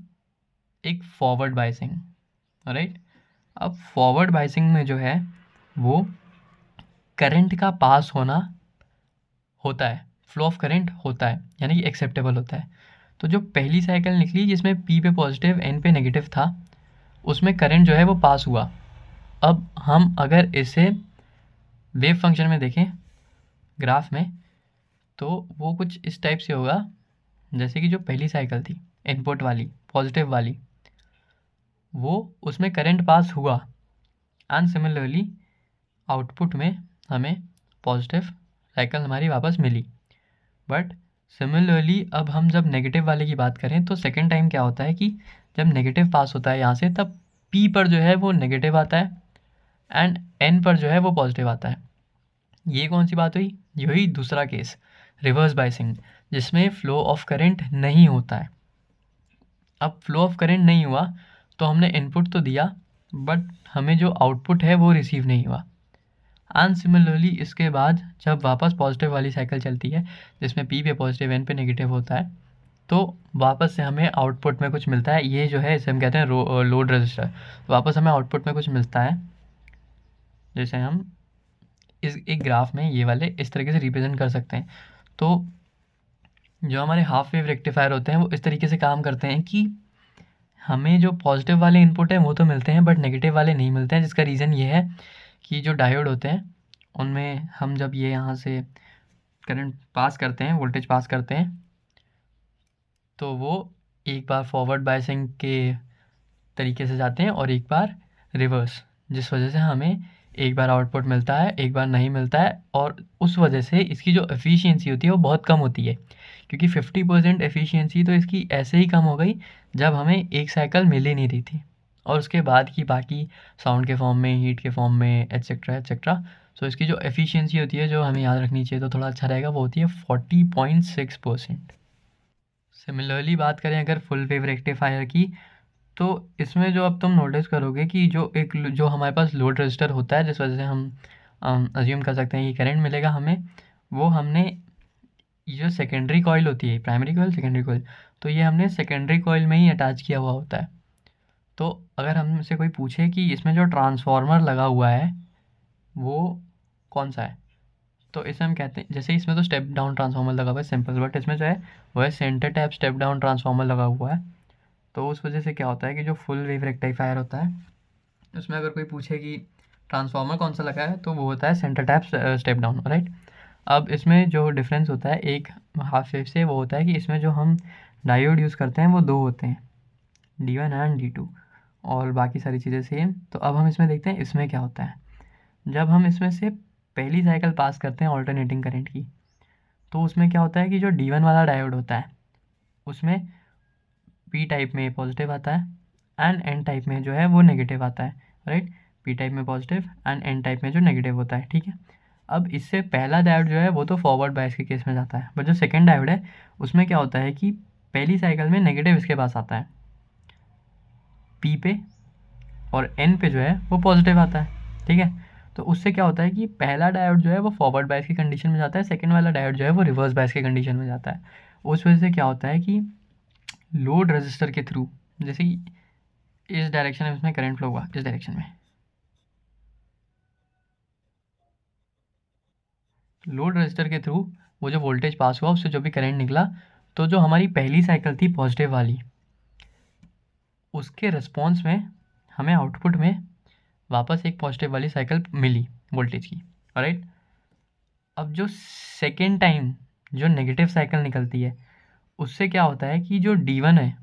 एक फॉरवर्ड बायसिंग, राइट। अब फॉरवर्ड बायसिंग में जो है वो करंट का पास होना होता है, फ्लो ऑफ करंट होता है, यानी कि एक्सेप्टेबल होता है। तो जो पहली साइकिल निकली जिसमें पी पे पॉजिटिव एन पे नेगेटिव था उसमें करंट जो है वो पास हुआ। अब हम अगर इसे वेव फंक्शन में देखें ग्राफ में, तो वो कुछ इस टाइप से होगा, जैसे कि जो पहली साइकिल थी इनपुट वाली पॉजिटिव वाली, वो उसमें करंट पास हुआ एंड सिमिलरली आउटपुट में हमें पॉजिटिव साइकिल हमारी वापस मिली। बट सिमिलरली अब हम जब नेगेटिव वाले की बात करें तो सेकेंड टाइम क्या होता है कि जब नेगेटिव पास होता है यहाँ से, तब पी पर जो है वो नेगेटिव आता है एंड एन पर जो है वो पॉजिटिव आता है। ये कौन सी बात हुई? यही दूसरा केस, रिवर्स बायसिंग, जिसमें फ्लो ऑफ करंट नहीं होता है। अब फ्लो ऑफ करंट नहीं हुआ तो हमने इनपुट तो दिया बट हमें जो आउटपुट है वो रिसीव नहीं हुआ। एंड सिमिलरली इसके बाद जब वापस पॉजिटिव वाली साइकिल चलती है जिसमें पी पे पॉजिटिव एन पे नेगेटिव होता है, तो वापस से हमें आउटपुट में कुछ मिलता है। ये जो है इसे हम कहते हैं लोड रजिस्टर। वापस हमें आउटपुट में कुछ मिलता है, जैसे हम इस एक ग्राफ में ये वाले इस तरीके से रिप्रेजेंट कर सकते हैं। तो जो हमारे हाफ वेव रेक्टिफायर होते हैं वो इस तरीके से काम करते हैं कि हमें जो पॉजिटिव वाले इनपुट है वो तो मिलते हैं बट नेगेटिव वाले नहीं मिलते हैं, जिसका रीज़न ये है कि जो डायोड होते हैं उनमें हम जब ये यहाँ से करंट पास करते हैं, वोल्टेज पास करते हैं, तो वो एक बार फॉरवर्ड बायसिंग के तरीके से जाते हैं और एक बार रिवर्स, जिस वजह से हमें एक बार आउटपुट मिलता है एक बार नहीं मिलता है। और उस वजह से इसकी जो एफिशिएंसी होती है वो बहुत कम होती है, क्योंकि 50% एफिशिएंसी तो इसकी ऐसे ही कम हो गई जब हमें एक साइकिल मिल ही नहीं रही थी, और उसके बाद की बाकी साउंड के फॉर्म में, हीट के फॉर्म में, एट्सेट्रा एट्सेट्रा। सो इसकी जो एफिशिएंसी होती है जो हमें याद रखनी चाहिए तो थोड़ा अच्छा रहेगा, वो होती है 40.6%। सिमिलरली बात करें अगर फुल वेव रेक्टिफायर की, तो इसमें जो अब तुम नोटिस करोगे कि जो हमारे पास लोड रजिस्टर होता है जिस वजह से हम अज्यूम कर सकते हैं कि करंट मिलेगा हमें, वो हमने ये जो सेकेंडरी कॉइल होती है, प्राइमरी कॉइल सेकेंडरी कॉइल, तो ये हमने सेकेंडरी कॉइल में ही अटैच किया हुआ होता है। तो अगर हमसे कोई पूछे कि इसमें जो ट्रांसफार्मर लगा हुआ है वो कौन सा है, तो इसे हम कहते हैं, जैसे इसमें तो स्टेप डाउन ट्रांसफार्मर लगा हुआ है सिंपल, बट इसमें जो है वो है centre tap step down transformer लगा हुआ है। तो उस वजह से क्या होता है कि जो फुल वेव रेक्टिफायर होता है उसमें अगर कोई पूछे कि ट्रांसफार्मर कौन सा लगा है तो वो होता है centre tap step down, right. अब इसमें जो डिफरेंस होता है एक हाफ वेव से, वो होता है कि इसमें जो हम डायोड यूज़ करते हैं वो दो होते हैं, D1 एंड D2, और बाकी सारी चीज़ें सेम। तो अब हम इसमें देखते हैं इसमें क्या होता है। जब हम इसमें से पहली साइकिल पास करते हैं ऑल्टरनेटिंग करंट की, तो उसमें क्या होता है कि जो D1 वाला डायोड होता है उसमें पी टाइप में पॉजिटिव आता है एंड एन टाइप में जो है वो नेगेटिव आता है, राइट। पी टाइप में पॉजिटिव एंड एन टाइप में जो नेगेटिव होता है, ठीक है। अब इससे पहला डायोड जो है वो तो फॉरवर्ड बायस के केस में जाता है, बट जो सेकंड डायोड है उसमें क्या होता है कि पहली साइकिल में नेगेटिव इसके पास आता है पी पे, और एन पे जो है वो पॉजिटिव आता है, ठीक है। तो उससे क्या होता है कि पहला डायोड जो है वो फॉरवर्ड बायस की कंडीशन में जाता है, सेकंड वाला डायोड जो है वो रिवर्स बायस की कंडीशन में जाता है। उस वजह से क्या होता है कि लोड रजिस्टर के थ्रू, जैसे कि इस डायरेक्शन में इसमें करंट फ्लो हुआ, इस डायरेक्शन में लोड रजिस्टर के थ्रू वो जो वोल्टेज पास हुआ उससे जो भी करंट निकला, तो जो हमारी पहली साइकिल थी पॉजिटिव वाली, उसके रिस्पॉन्स में हमें आउटपुट में वापस एक पॉजिटिव वाली साइकिल मिली वोल्टेज की, राइट। अब जो सेकेंड टाइम जो नेगेटिव साइकिल निकलती है उससे क्या होता है कि जो D1 है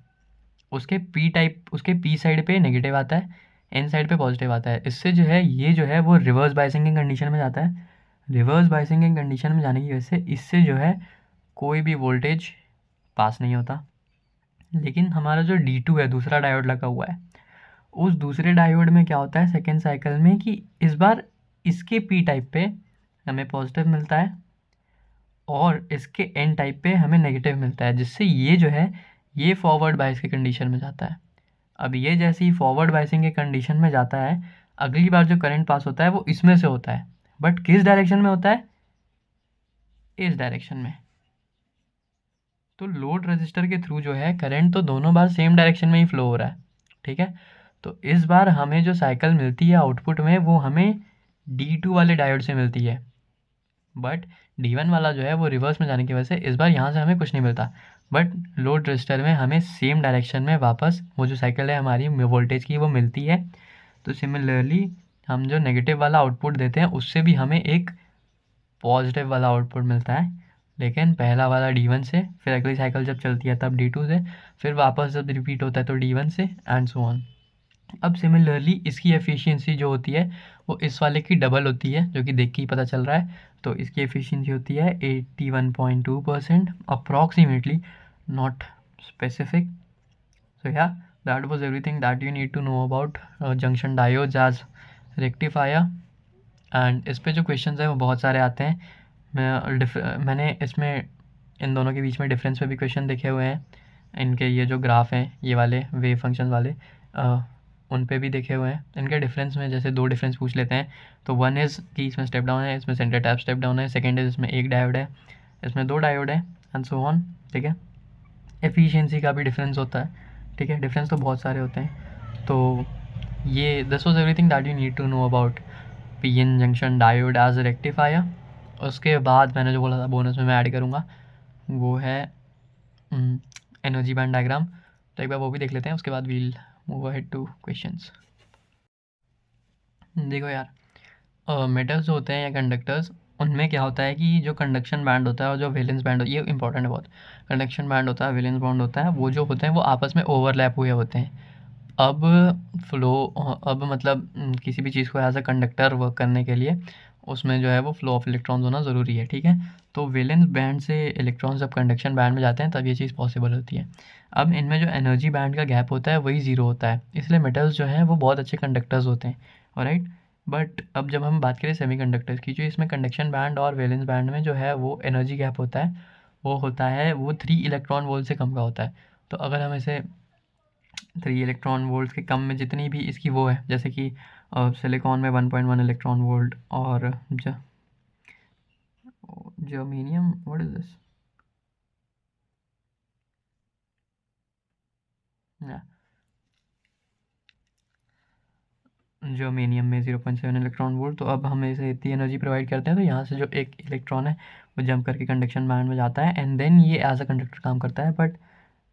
उसके पी टाइप, उसके पी साइड पे नेगेटिव आता है, एन साइड पे पॉजिटिव आता है। इससे जो है ये जो है वो रिवर्स बायसिंग की कंडीशन में जाता है। रिवर्स बायसिंग की कंडीशन में जाने की वजह से इससे जो है कोई भी वोल्टेज पास नहीं होता। लेकिन हमारा जो D2 है, दूसरा डायोड लगा हुआ है, उस दूसरे डायोड में क्या होता है सेकेंड साइकिल में कि इस बार इसके पी टाइप पे हमें पॉजिटिव मिलता है और इसके एन टाइप पे हमें नेगेटिव मिलता है, जिससे ये जो है ये फॉरवर्ड बायस की कंडीशन में जाता है। अब ये जैसे ही फॉरवर्ड बायसिंग के कंडीशन में जाता है, अगली बार जो करंट पास होता है वो इसमें से होता है, बट किस डायरेक्शन में होता है, इस डायरेक्शन में। तो लोड रजिस्टर के थ्रू जो है करंट तो दोनों बार सेम डायरेक्शन में ही फ्लो हो रहा है, ठीक है। तो इस बार हमें जो साइकिल मिलती है आउटपुट में वो हमें D2 वाले डायोड से मिलती है, बट D1 वाला जो है वो रिवर्स में जाने की वजह से इस बार यहाँ से हमें कुछ नहीं मिलता, बट लोड रजिस्टर में हमें सेम डायरेक्शन में वापस वो जो साइकिल है हमारी वोल्टेज की वो मिलती है। तो सिमिलरली हम जो नेगेटिव वाला आउटपुट देते हैं उससे भी हमें एक पॉजिटिव वाला आउटपुट मिलता है, लेकिन पहला वाला D1 से, फिर अगली साइकिल जब चलती है तब D2 से, फिर वापस जब रिपीट होता है तो D1 से एंड सो ऑन। अब सिमिलरली इसकी एफिशिएंसी जो होती है वो इस वाले की डबल होती है, जो कि देख के ही पता चल रहा है। तो इसकी एफिशिएंसी होती है 81.2% approximately, not specific. So yeah, that was everything that you need to know about junction diodes as rectifier। And इस पे जो क्वेश्चंस हैं वो बहुत सारे आते हैं। मैंने इसमें इन दोनों के बीच में डिफरेंस पे भी क्वेश्चन देखे हुए हैं। इनके ये जो ग्राफ हैं ये वाले वेव फंक्शन वाले, उन पे भी देखे हुए हैं। इनके डिफरेंस में जैसे दो डिफरेंस पूछ लेते हैं, तो वन इज़ कि इसमें स्टेप डाउन है, इसमें सेंटर टैप स्टेप डाउन है। सेकेंड इज़ इसमें एक डायोड है, इसमें दो डायोड है, एंड सो ऑन, ठीक है। एफिशिएंसी का भी डिफरेंस होता है, ठीक है। डिफरेंस तो बहुत सारे होते हैं। तो ये this was everything that you need to know about PN junction diode as rectifier. उसके बाद मैंने जो बोला था बोनस में मैं ऐड करूँगा वो है एनर्जी बैंड डायग्राम। तो एक बार वो भी देख लेते हैं, उसके बाद we'll move ahead to questions. देखो यार, मेटल्स जो होते हैं या कंडक्टर्स, उनमें क्या होता है कि जो कंडक्शन बैंड होता है और जो वैलेंस बैंड ये इंपॉर्टेंट है बहुत। कंडक्शन बैंड होता है, वैलेंस बैंड होता है, वो जो होते हैं वो आपस में ओवरलैप हुए होते हैं। अब फ्लो, अब मतलब किसी भी चीज़ को एज अ कंडक्टर वर्क करने के लिए उसमें जो है वो फ्लो ऑफ इलेक्ट्रॉन्स होना ज़रूरी है, ठीक है। तो वैलेंस बैंड से इलेक्ट्रॉन्स जब कंडक्शन बैंड में जाते हैं तब ये चीज़ पॉसिबल होती है। अब इनमें जो एनर्जी बैंड का गैप होता है वही ज़ीरो होता है, इसलिए मेटल्स जो हैं वो बहुत अच्छे कंडक्टर्स होते हैं, ऑलराइट। बट अब जब हम बात करें सेमीकंडक्टर्स की, जो इसमें कंडक्शन बैंड और वैलेंस बैंड में जो है वो एनर्जी गैप होता है, वो 3 इलेक्ट्रॉन वोल्ट से कम का होता है। तो अगर हम इसे 3 इलेक्ट्रॉन वोल्ट के कम में जितनी भी इसकी वो है, जैसे कि सिलिकॉन में 1.1 इलेक्ट्रॉन वोल्ट, और germanium, what is this, germanium में 0.7 इलेक्ट्रॉन वोल्ट। तो अब हम इसे इतनी एनर्जी प्रोवाइड करते हैं, तो यहाँ से जो एक इलेक्ट्रॉन है वो जंप करके कंडक्शन बैंड में जाता है एंड देन ये एज अ कंडक्टर काम करता है। बट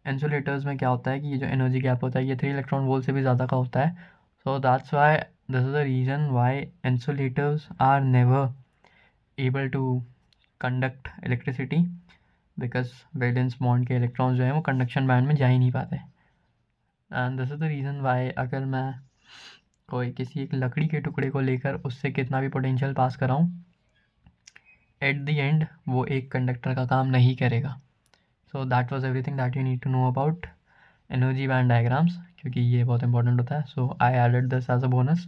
इंसुलेटर्स में क्या होता है कि ये जो एनर्जी गैप होता है ये 3 इलेक्ट्रॉन वोल्ट से भी ज़्यादा का होता है। So that's why this is the reason why insulators are never able to conduct electricity because valence bond के इलेक्ट्रॉन्स जो हैं वो कंडक्शन बैंड में जा ही नहीं पाते। And this is the reason Y अगर मैं कोई किसी एक लकड़ी के टुकड़े को लेकर उससे कितना भी पोटेंशियल पास कराऊँ, एट द एंड वो एक कंडक्टर का काम नहीं करेगा। So that was everything that you need to know about energy band diagrams, क्योंकि ये बहुत इंपॉर्टेंट होता है। So I added this as a bonus.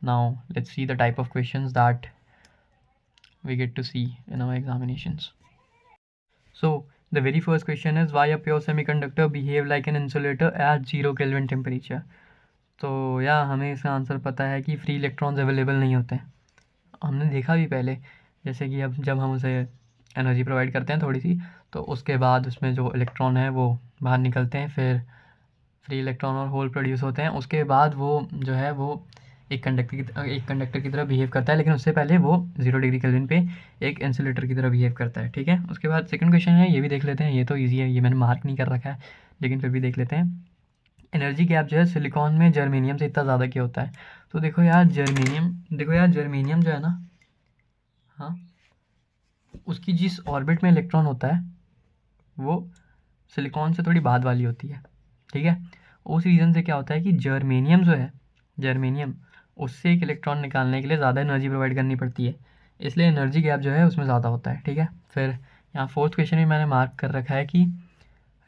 Now let's see the type of questions that we get to see in our examinations. So the very first question is, why a pure semiconductor behave like an insulator at 0 Kelvin temperature? तो या हमें इसका answer पता है कि free electrons available नहीं होते हैं। हमने देखा भी पहले, जैसे कि अब जब हम उसे एनर्जी प्रोवाइड करते हैं थोड़ी सी, तो उसके बाद उसमें जो इलेक्ट्रॉन है वो बाहर निकलते हैं, फिर फ्री इलेक्ट्रॉन और होल प्रोड्यूस होते हैं। उसके बाद वो जो है वो एक कंडक्टर की तरह बिहेव करता है, लेकिन उससे पहले वो 0 डिग्री केल्विन पे एक इंसुलेटर की तरह बिहेव करता है। ठीक है, उसके बाद सेकंड क्वेश्चन है, ये भी देख लेते हैं। ये तो ईजी है, ये मैंने मार्क नहीं कर रखा है, लेकिन फिर भी देख लेते हैं। एनर्जी गैप जो है सिलिकॉन में जर्मेनियम से इतना ज़्यादा क्यों होता है? तो देखो यार जर्मेनियम जो है ना, हाँ, उसकी जिस ऑर्बिट में इलेक्ट्रॉन होता है वो सिलिकॉन से थोड़ी बाद वाली होती है। ठीक है, उस रीज़न से क्या होता है कि जर्मेनियम उससे एक इलेक्ट्रॉन निकालने के लिए ज़्यादा एनर्जी प्रोवाइड करनी पड़ती है, इसलिए एनर्जी गैप जो है उसमें ज़्यादा होता है। ठीक है, फिर यहाँ फोर्थ क्वेश्चन में मैंने मार्क कर रखा है कि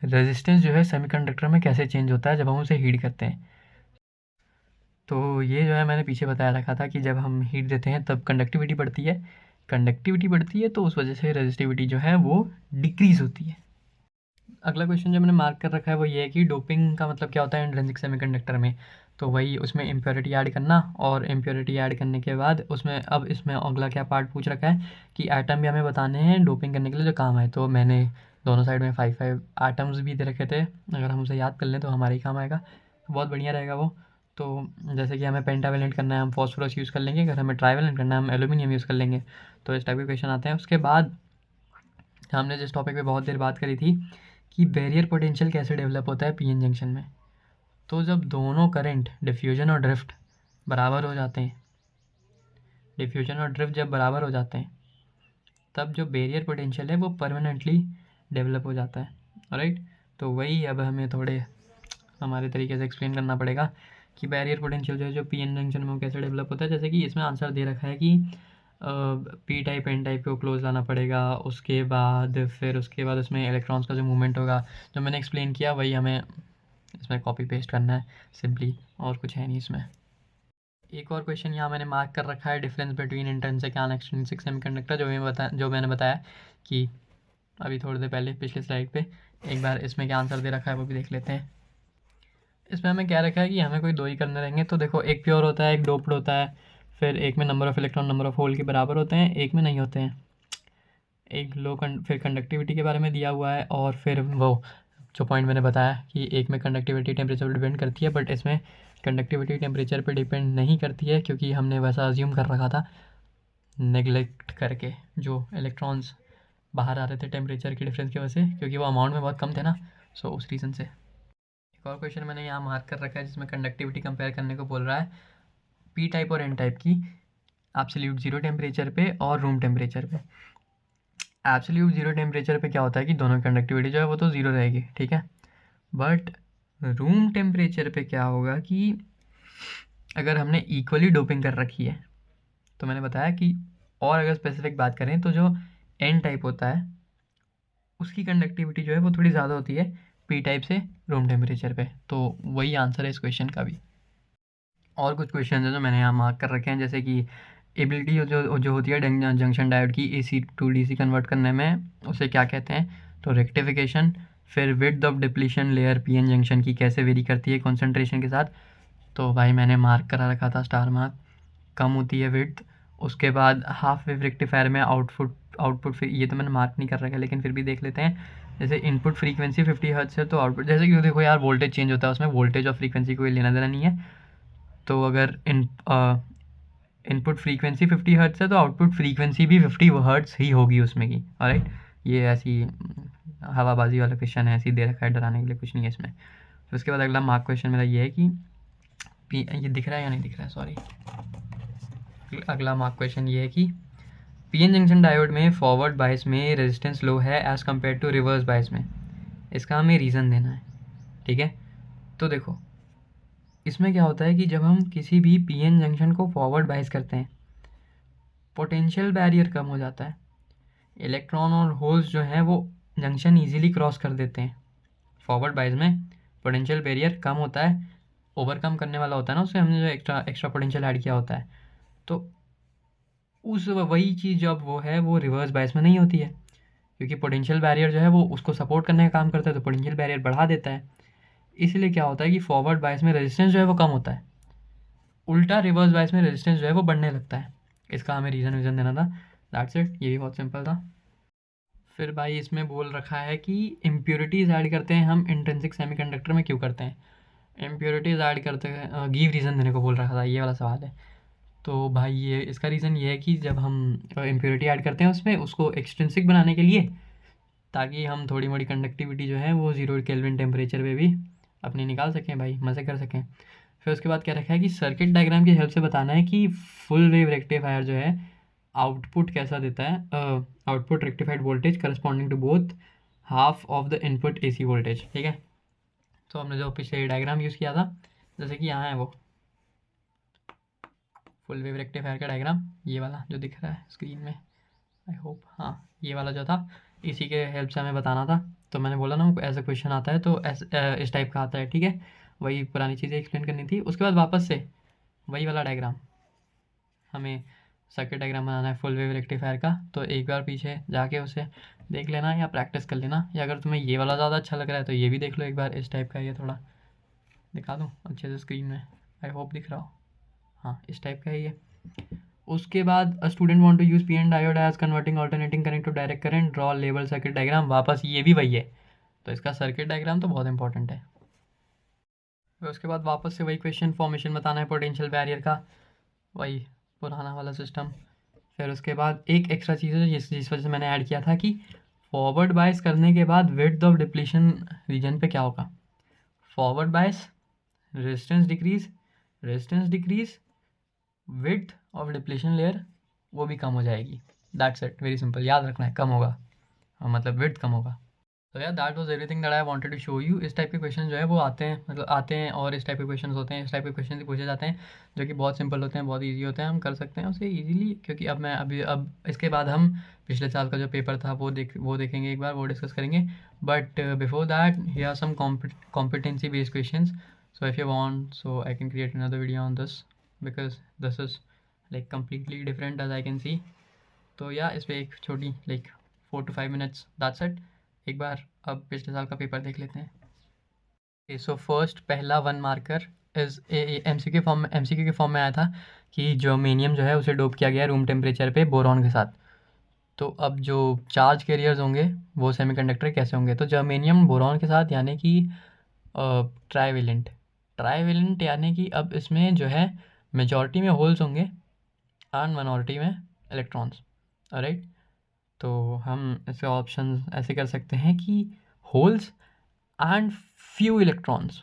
रेजिस्टेंस जो है सेमीकंडक्टर में कैसे चेंज होता है जब हम उसे हीट करते हैं। तो ये जो है मैंने पीछे बताया रखा था कि जब हम हीट देते हैं तब कंडक्टिविटी बढ़ती है, तो उस वजह से रेजिस्टिविटी जो है वो डिक्रीज़ होती है। अगला क्वेश्चन जो मैंने मार्क कर रखा है वो ये है कि डोपिंग का मतलब क्या होता है इंट्रिंसिक सेमीकंडक्टर में। तो वही उसमें इम्प्योरिटी ऐड करना, और इम्प्योरिटी ऐड करने के बाद इसमें अगला क्या पार्ट पूछ रखा है कि एटम भी हमें बताने हैं डोपिंग करने के लिए जो काम है। तो मैंने दोनों साइड में 5 एटम्स भी दे रखे थे, अगर हम उसे याद कर लें तो हमारे ही काम आएगा, तो बहुत बढ़िया रहेगा वो। तो जैसे कि हमें पेंटावेलेंट करना है हम फॉस्फोरस यूज़ कर लेंगे, अगर हमें ट्राइवेलेंट करना है हम एल्यूमिनियम यूज़ कर लेंगे। तो इस टाइप के क्वेश्चन आते हैं। उसके बाद हमने जिस टॉपिक पे बहुत देर बात करी थी कि बैरियर पोटेंशियल कैसे डेवलप होता है पीएन जंक्शन में। तो जब दोनों करंट डिफ्यूजन और ड्रिफ्ट बराबर हो जाते हैं, जब बराबर हो जाते हैं तब जो बैरियर पोटेंशियल है वो परमानेंटली डेवलप हो जाता है। राइट, तो वही अब हमें थोड़े हमारे तरीके से एक्सप्लेन करना पड़ेगा कि बैरियर पोटेंशियल जो है जो पीएन जंक्शन में वो कैसे डेवलप होता है। जैसे कि इसमें आंसर दे रखा है कि पी टाइप एन टाइप को क्लोज लाना पड़ेगा, उसके बाद उसमें इलेक्ट्रॉन्स का जो मूवमेंट होगा जो मैंने एक्सप्लेन किया वही हमें इसमें कॉपी पेस्ट करना है सिंपली, और कुछ है नहीं इसमें। एक और क्वेश्चन यहाँ मैंने मार्क कर रखा है, difference between intrinsic and extrinsic semiconductor, जो मैंने बताया कि अभी थोड़ी देर पहले पिछले स्लाइड पे। एक बार इसमें क्या आंसर दे रखा है वो भी देख लेते हैं। इसमें हमें क्या रखा है कि हमें कोई दो ही करने रहेंगे। तो देखो, एक प्योर होता है, एक डोप्ड होता है, फिर एक में number of electron number of hole के बराबर होते हैं, एक में नहीं होते हैं। एक फिर कंडक्टिविटी के बारे में दिया हुआ है, और फिर वो जो पॉइंट मैंने बताया कि एक में कंडक्टिविटी टेम्परेचर पर डिपेंड करती है, बट इसमें कंडक्टिविटी टेम्परेचर पर डिपेंड नहीं करती है, क्योंकि हमने वैसा अज्यूम कर रखा था नेगलेक्ट करके, जो इलेक्ट्रॉन्स बाहर आ रहे थे टेम्परेचर के डिफरेंस की वजह से, क्योंकि वो अमाउंट में बहुत कम थे ना, सो उस रीज़न से। एक और क्वेश्चन मैंने यहाँ मार्क कर रखा है जिसमें कंडक्टिविटी कंपेयर करने को बोल रहा है पी टाइप और एन टाइप की एब्सोल्यूट ज़ीरो टेम्परेचर पे और रूम टेम्परेचर पे। एब्सोल्यूट ज़ीरो टेम्परेचर पे क्या होता है कि दोनों कंडक्टिविटी जो है वो तो ज़ीरो रहेगी, ठीक है, बट रूम टेम्परेचर पे क्या होगा कि अगर हमने इक्वली डोपिंग कर रखी है, तो मैंने बताया कि, और अगर स्पेसिफिक बात करें तो जो एन टाइप होता है उसकी कंडक्टिविटी जो है वो थोड़ी ज़्यादा होती है पी टाइप से रूम टेम्परेचर पे। तो वही आंसर है इस क्वेश्चन का भी। और कुछ क्वेश्चन हैं जो मैंने यहाँ मार्क कर रखे हैं, जैसे कि एबिलिटी जो होती है जंक्शन डायोड की AC to DC कन्वर्ट करने में, उसे क्या कहते हैं? तो रेक्टिफिकेशन। फिर width of depletion layer PN junction की कैसे वेरी करती है कॉन्सेंट्रेशन के साथ, तो भाई मैंने मार्क करा रखा था स्टार मार्क, कम होती है विड्थ। उसके बाद हाफ वेव रेक्टिफायर में आउटपुट ये तो मैंने मार्क नहीं कर रखा है, लेकिन फिर भी देख लेते हैं। जैसे इनपुट फ्रीक्वेंसी 50 हर्ट्ज है, तो आउटपुट, जैसे कि देखो यार वोल्टेज चेंज होता है उसमें, वोल्टेज और फ्रीक्वेंसी कोई लेना देना नहीं है। तो अगर इनपुट फ्रीक्वेंसी 50 हर्ट्ज है तो आउटपुट फ्रीक्वेंसी भी 50 हर्ट्ज ही होगी उसमें की। ऑलराइट, ये ऐसी हवाबाजी वाला क्वेश्चन है, ऐसी दे रखा है, डराने के लिए कुछ नहीं है इसमें। तो उसके बाद अगला मार्क क्वेश्चन मेरा ये है कि ये दिख रहा है या नहीं दिख रहा है, सॉरी। अगला मार्क क्वेश्चन ये है कि पीएन जंक्शन डायोड में फॉरवर्ड बायस में रेजिस्टेंस लो है as compared to reverse bias में। इसका हमें रीज़न देना है, ठीक है। तो देखो इसमें क्या होता है कि जब हम किसी भी पीएन जंक्शन को फॉरवर्ड बायस करते हैं, पोटेंशियल बैरियर कम हो जाता है, इलेक्ट्रॉन और होल्स जो हैं वो जंक्शन ईजिली क्रॉस कर देते हैं। फॉरवर्ड बायस में पोटेंशियल बैरियर कम होता है, ओवरकम करने वाला होता है ना, उससे हमने जो एक्स्ट्रा पोटेंशियल ऐड किया होता है। तो उस वही चीज़ जब वो है वो रिवर्स बायस में नहीं होती है, क्योंकि पोटेंशियल बैरियर जो है वो उसको सपोर्ट करने का काम करता है, तो पोटेंशियल बैरियर बढ़ा देता है। इसलिए क्या होता है कि फॉरवर्ड बायस में रेजिस्टेंस जो है वो कम होता है, उल्टा रिवर्स बायस में रेजिस्टेंस जो है वो बढ़ने लगता है। इसका हमें रीज़न देना था, दैट्स इट। ये भी बहुत सिंपल था। फिर भाई इसमें बोल रखा है कि इम्प्योरिटीज़ ऐड करते हैं हम इंट्रिंसिक सेमीकंडक्टर में, क्यों करते हैं इम्प्योरिटीज़ ऐड करते हैं, गिव रीज़न देने को बोल रखा था, ये वाला सवाल है। तो भाई ये इसका रीज़न ये है कि जब हम इम्प्योरिटी ऐड करते हैं उसमें उसको एक्सट्रिंसिक बनाने के लिए, ताकि हम थोड़ी मोड़ी कंडक्टिविटी जो है वो 0 केल्विन टेम्परेचर पे भी अपनी निकाल सकें, भाई मज़े कर सकें। फिर उसके बाद क्या रखा है कि सर्किट डायग्राम की हेल्प से बताना है कि फुल वेव रेक्टिफायर जो है आउटपुट कैसा देता है, output rectified voltage corresponding to both half of the input AC voltage, ठीक है। तो हमने जो पिछले डायग्राम यूज़ किया था, जैसे कि यहाँ है वो फुल वेव रेक्टिफायर का डायग्राम, ये वाला जो दिख रहा है स्क्रीन में, आई होप, हाँ ये वाला जो था, इसी के हेल्प से हमें बताना था। तो मैंने बोला ना ऐसा क्वेश्चन आता है तो इस टाइप का आता है, ठीक है। वही पुरानी चीज़ें एक्सप्लेन करनी थी। उसके बाद वापस से वही वाला डायग्राम, हमें सर्किट डायग्राम बनाना है फुल वेव रेक्टिफायर का। तो एक बार पीछे जाके उसे देख लेना या प्रैक्टिस कर लेना, या अगर तुम्हें ये वाला ज़्यादा अच्छा लग रहा है तो ये भी देख लो एक बार। इस टाइप का ये थोड़ा दिखा दूँ अच्छे से स्क्रीन में, आई होप दिख रहा हो, हाँ इस टाइप का है ये। उसके बाद student want to use PN diode as converting alternating current to direct current, draw label circuit diagram, वापस ये भी वही है। तो इसका सर्किट डायग्राम तो बहुत इंपॉर्टेंट है। फिर उसके बाद वापस से वही क्वेश्चन फॉर्मेशन बताना है पोटेंशियल बैरियर का, वही पुराना वाला सिस्टम। फिर उसके बाद एक एक्स्ट्रा चीज़ है जिस वजह से मैंने ऐड किया था कि फॉरवर्ड बायस करने के बाद विड्थ ऑफ डिप्लीशन रीजन पे क्या होगा। Forward bias resistance decrease, width of depletion layer वो भी कम हो जाएगी। दैट्स इट, वेरी सिंपल, याद रखना है, कम होगा, मतलब विड्थ कम होगा। तो यार that was everything that I wanted to show you. इस टाइप के क्वेश्चन जो है वो आते हैं, मतलब आते हैं, और इस टाइप के क्वेश्चन होते हैं, इस टाइप के क्वेश्चन ही पूछे जाते हैं जो कि बहुत सिंपल होते हैं, बहुत ईजी होते हैं, हम कर सकते हैं उसे ईजिली। क्योंकि अब इसके बाद हम पिछले साल का जो पेपर था वो देखेंगे एक बार, वो डिस्कस करेंगे। But before that here are some competency based question, so if you want so I can create another video on this, because this is like completely different as I can see. तो या इस पर एक छोटी like 4 to 5 minutes, that's it. एक बार अब पिछले साल का पेपर देख लेते हैं। सो फर्स्ट पहला 1 मार्कर इज एमसीक्यू के फॉर्म में आया था कि जर्मेनियम जो है उसे डोप किया गया रूम टेम्परेचर पे बोरॉन के साथ। तो अब जो चार्ज कैरियर्स होंगे वो सेमीकंडक्टर कैसे होंगे, तो जर्मेनियम बोरॉन के साथ, यानी कि ट्राईवेलेंट, यानी कि अब इसमें जो है मेजॉरिटी में होल्स होंगे एंड माइनॉरिटी में इलेक्ट्रॉन्स, राइट। तो हम इसके ऑप्शन ऐसे कर सकते हैं कि होल्स एंड फ्यू इलेक्ट्रॉन्स,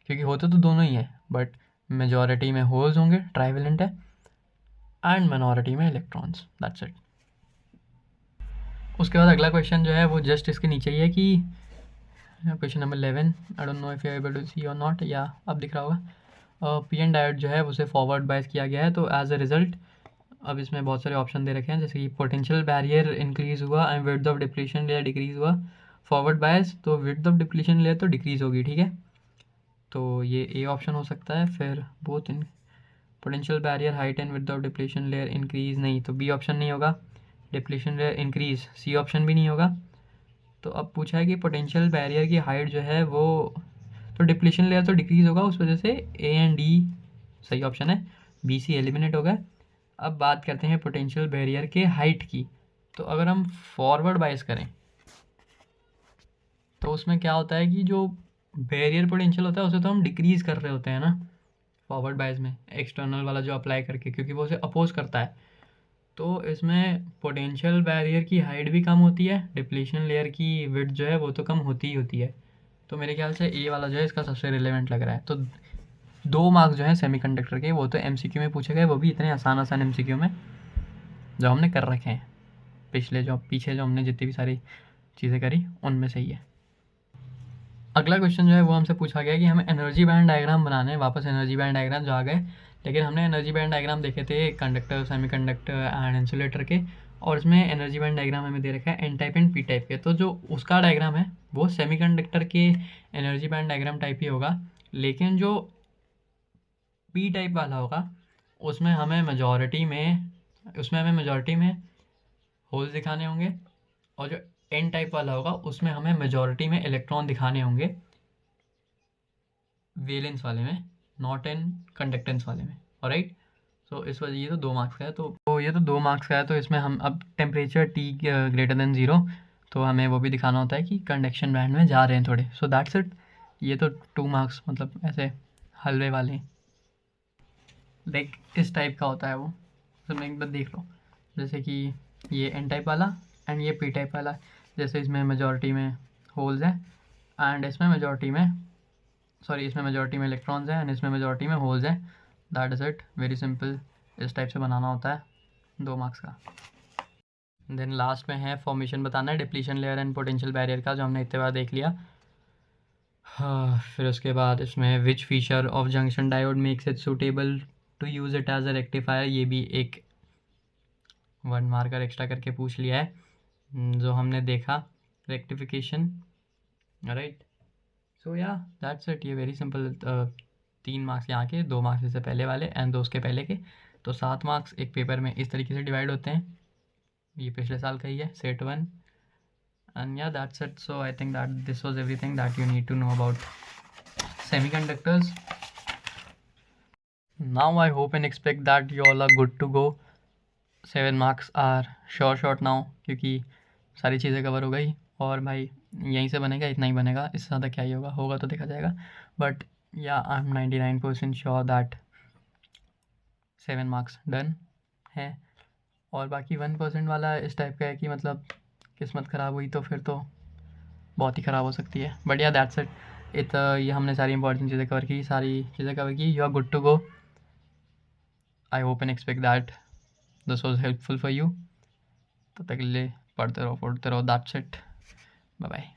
क्योंकि होते तो दोनों ही है, बट मेजॉरिटी में होल्स होंगे, ट्राईवेलेंट है, एंड माइनॉरिटी में इलेक्ट्रॉन्स, दैट्स इट। उसके बाद अगला क्वेश्चन जो है वो जस्ट इसके नीचे ही है कि question number 11, I don't know if you are able to see और नॉट, या अब दिख रहा होगा। पीएन डायोड जो है उसे फॉरवर्ड बायस किया गया है, तो एज अ रिजल्ट अब इसमें बहुत सारे ऑप्शन दे रखे हैं, जैसे कि पोटेंशियल बैरियर इंक्रीज़ हुआ and width of depletion layer decrease हुआ। फॉरवर्ड बायस तो विड्थ ऑफ डिप्लीशन लेयर तो डिक्रीज़ होगी, ठीक है, तो ये ए ऑप्शन हो सकता है। फिर both in potential barrier height and width of depletion layer increase, नहीं, तो बी ऑप्शन नहीं होगा। Depletion layer increase, C option भी नहीं होगा। तो अब पूछा है कि पोटेंशियल बैरियर की हाइट जो है वो, तो डिप्लीशन लेयर तो डिक्रीज़ होगा, उस वजह से ए एंड डी सही ऑप्शन है, बी सी एलिमिनेट होगा। अब बात करते हैं पोटेंशियल बैरियर के हाइट की। तो अगर हम फॉरवर्ड बायस करें तो उसमें क्या होता है कि जो बैरियर पोटेंशियल होता है उसे तो हम डिक्रीज़ कर रहे होते हैं ना फॉरवर्ड बायस में, एक्सटर्नल वाला जो अप्लाई करके, क्योंकि वो उसे अपोज करता है। तो इसमें पोटेंशियल बैरियर की हाइट भी कम होती है, डिप्लीशन लेयर की विड्थ जो है वो तो कम होती ही होती है। तो मेरे ख्याल से ए वाला जो है इसका सबसे रिलेवेंट लग रहा है। तो 2 मार्क्स जो हैं सेमीकंडक्टर के वो तो एमसीक्यू में पूछे गए, वो भी इतने आसान एमसीक्यू में। जो हमने कर रखे हैं पीछे जो हमने जितनी भी सारी चीज़ें करी उनमें से ही है। अगला क्वेश्चन जो है वो हमसे पूछा गया कि हमें एनर्जी बैंड डायग्राम बनाने हैं। वापस एनर्जी बैंड डायग्राम जो आ गए, लेकिन हमने एनर्जी बैंड डायग्राम देखे थे कंडक्टर, सेमीकंडक्टर एंड इंसुलेटर के, और इसमें एनर्जी बैंड डायग्राम हमें दे रखा है N type and P type के। तो जो उसका डायग्राम है वो सेमीकंडक्टर के एनर्जी बैंड डायग्राम टाइप ही होगा, लेकिन जो पी टाइप वाला होगा उसमें हमें मेजॉरिटी में होल्स दिखाने होंगे, और जो एन टाइप वाला होगा उसमें हमें मेजॉरिटी में इलेक्ट्रॉन दिखाने होंगे वेलेंस वाले में, नॉट इन कंडक्टेंस वाले में। ऑलराइट, सो इस वजह ये तो 2 मार्क्स का है। तो ये तो 2 मार्क्स का है, तो इसमें हम अब टेम्परेचर T ग्रेटर देन 0, तो हमें वो भी दिखाना होता है कि कंडक्शन बैंड में जा रहे हैं थोड़े। So that's it. ये तो 2 मार्क्स मतलब ऐसे हलवे वाले, लाइक इस टाइप का होता है वो। तो मैं एक बार देख लो, जैसे कि ये एन टाइप वाला एंड ये पी टाइप वाला, जैसे इसमें मेजॉरिटी में होल्स हैं एंड इसमें मेजॉरिटी में इलेक्ट्रॉन्स हैं एंड इसमें मेजॉरिटी में होल्स हैं। That is it, very simple. इस टाइप से बनाना होता है 2 मार्क्स का। देन लास्ट में है फॉर्मेशन बताना है depletion layer and potential barrier का, जो हमने इतने बार देख लिया। फिर उसके बाद इसमें which feature of junction diode makes it suitable to use it as a rectifier, ये भी एक 1 मार्कर एक्स्ट्रा करके पूछ लिया है, जो हमने देखा रेक्टिफिकेशन। राइट, सो या दैट्स इट। ये वेरी सिंपल। 3 मार्क्स यहाँ के, 2 मार्क्स इससे पहले वाले एंड 2 उसके पहले के, तो 7 मार्क्स एक पेपर में इस तरीके से डिवाइड होते हैं। ये पिछले साल का ही है, set 1। And yeah that's it. So I think that this was everything that you need to know about semiconductors. Now I hope and expect that you all are good to go. 7 marks are short now, क्योंकि सारी चीज़ें cover हो गई, और भाई यहीं से बनेगा, इतना ही बनेगा, इससे ज़्यादा क्या ही होगा तो देखा जाएगा। बट या I am 99% sure that 7 marks done है। और बाकी 1% वाला इस टाइप का है कि मतलब किस्मत ख़राब हुई तो फिर तो बहुत ही ख़राब हो सकती है। बट या दैट्स इट। ये हमने सारी इंपॉर्टेंट चीज़ें कवर की, you are good to go. I hope and expect that this was helpful for you. तब तक के लिए पढ़ते रहो, दैट्स इट, बाय बाय।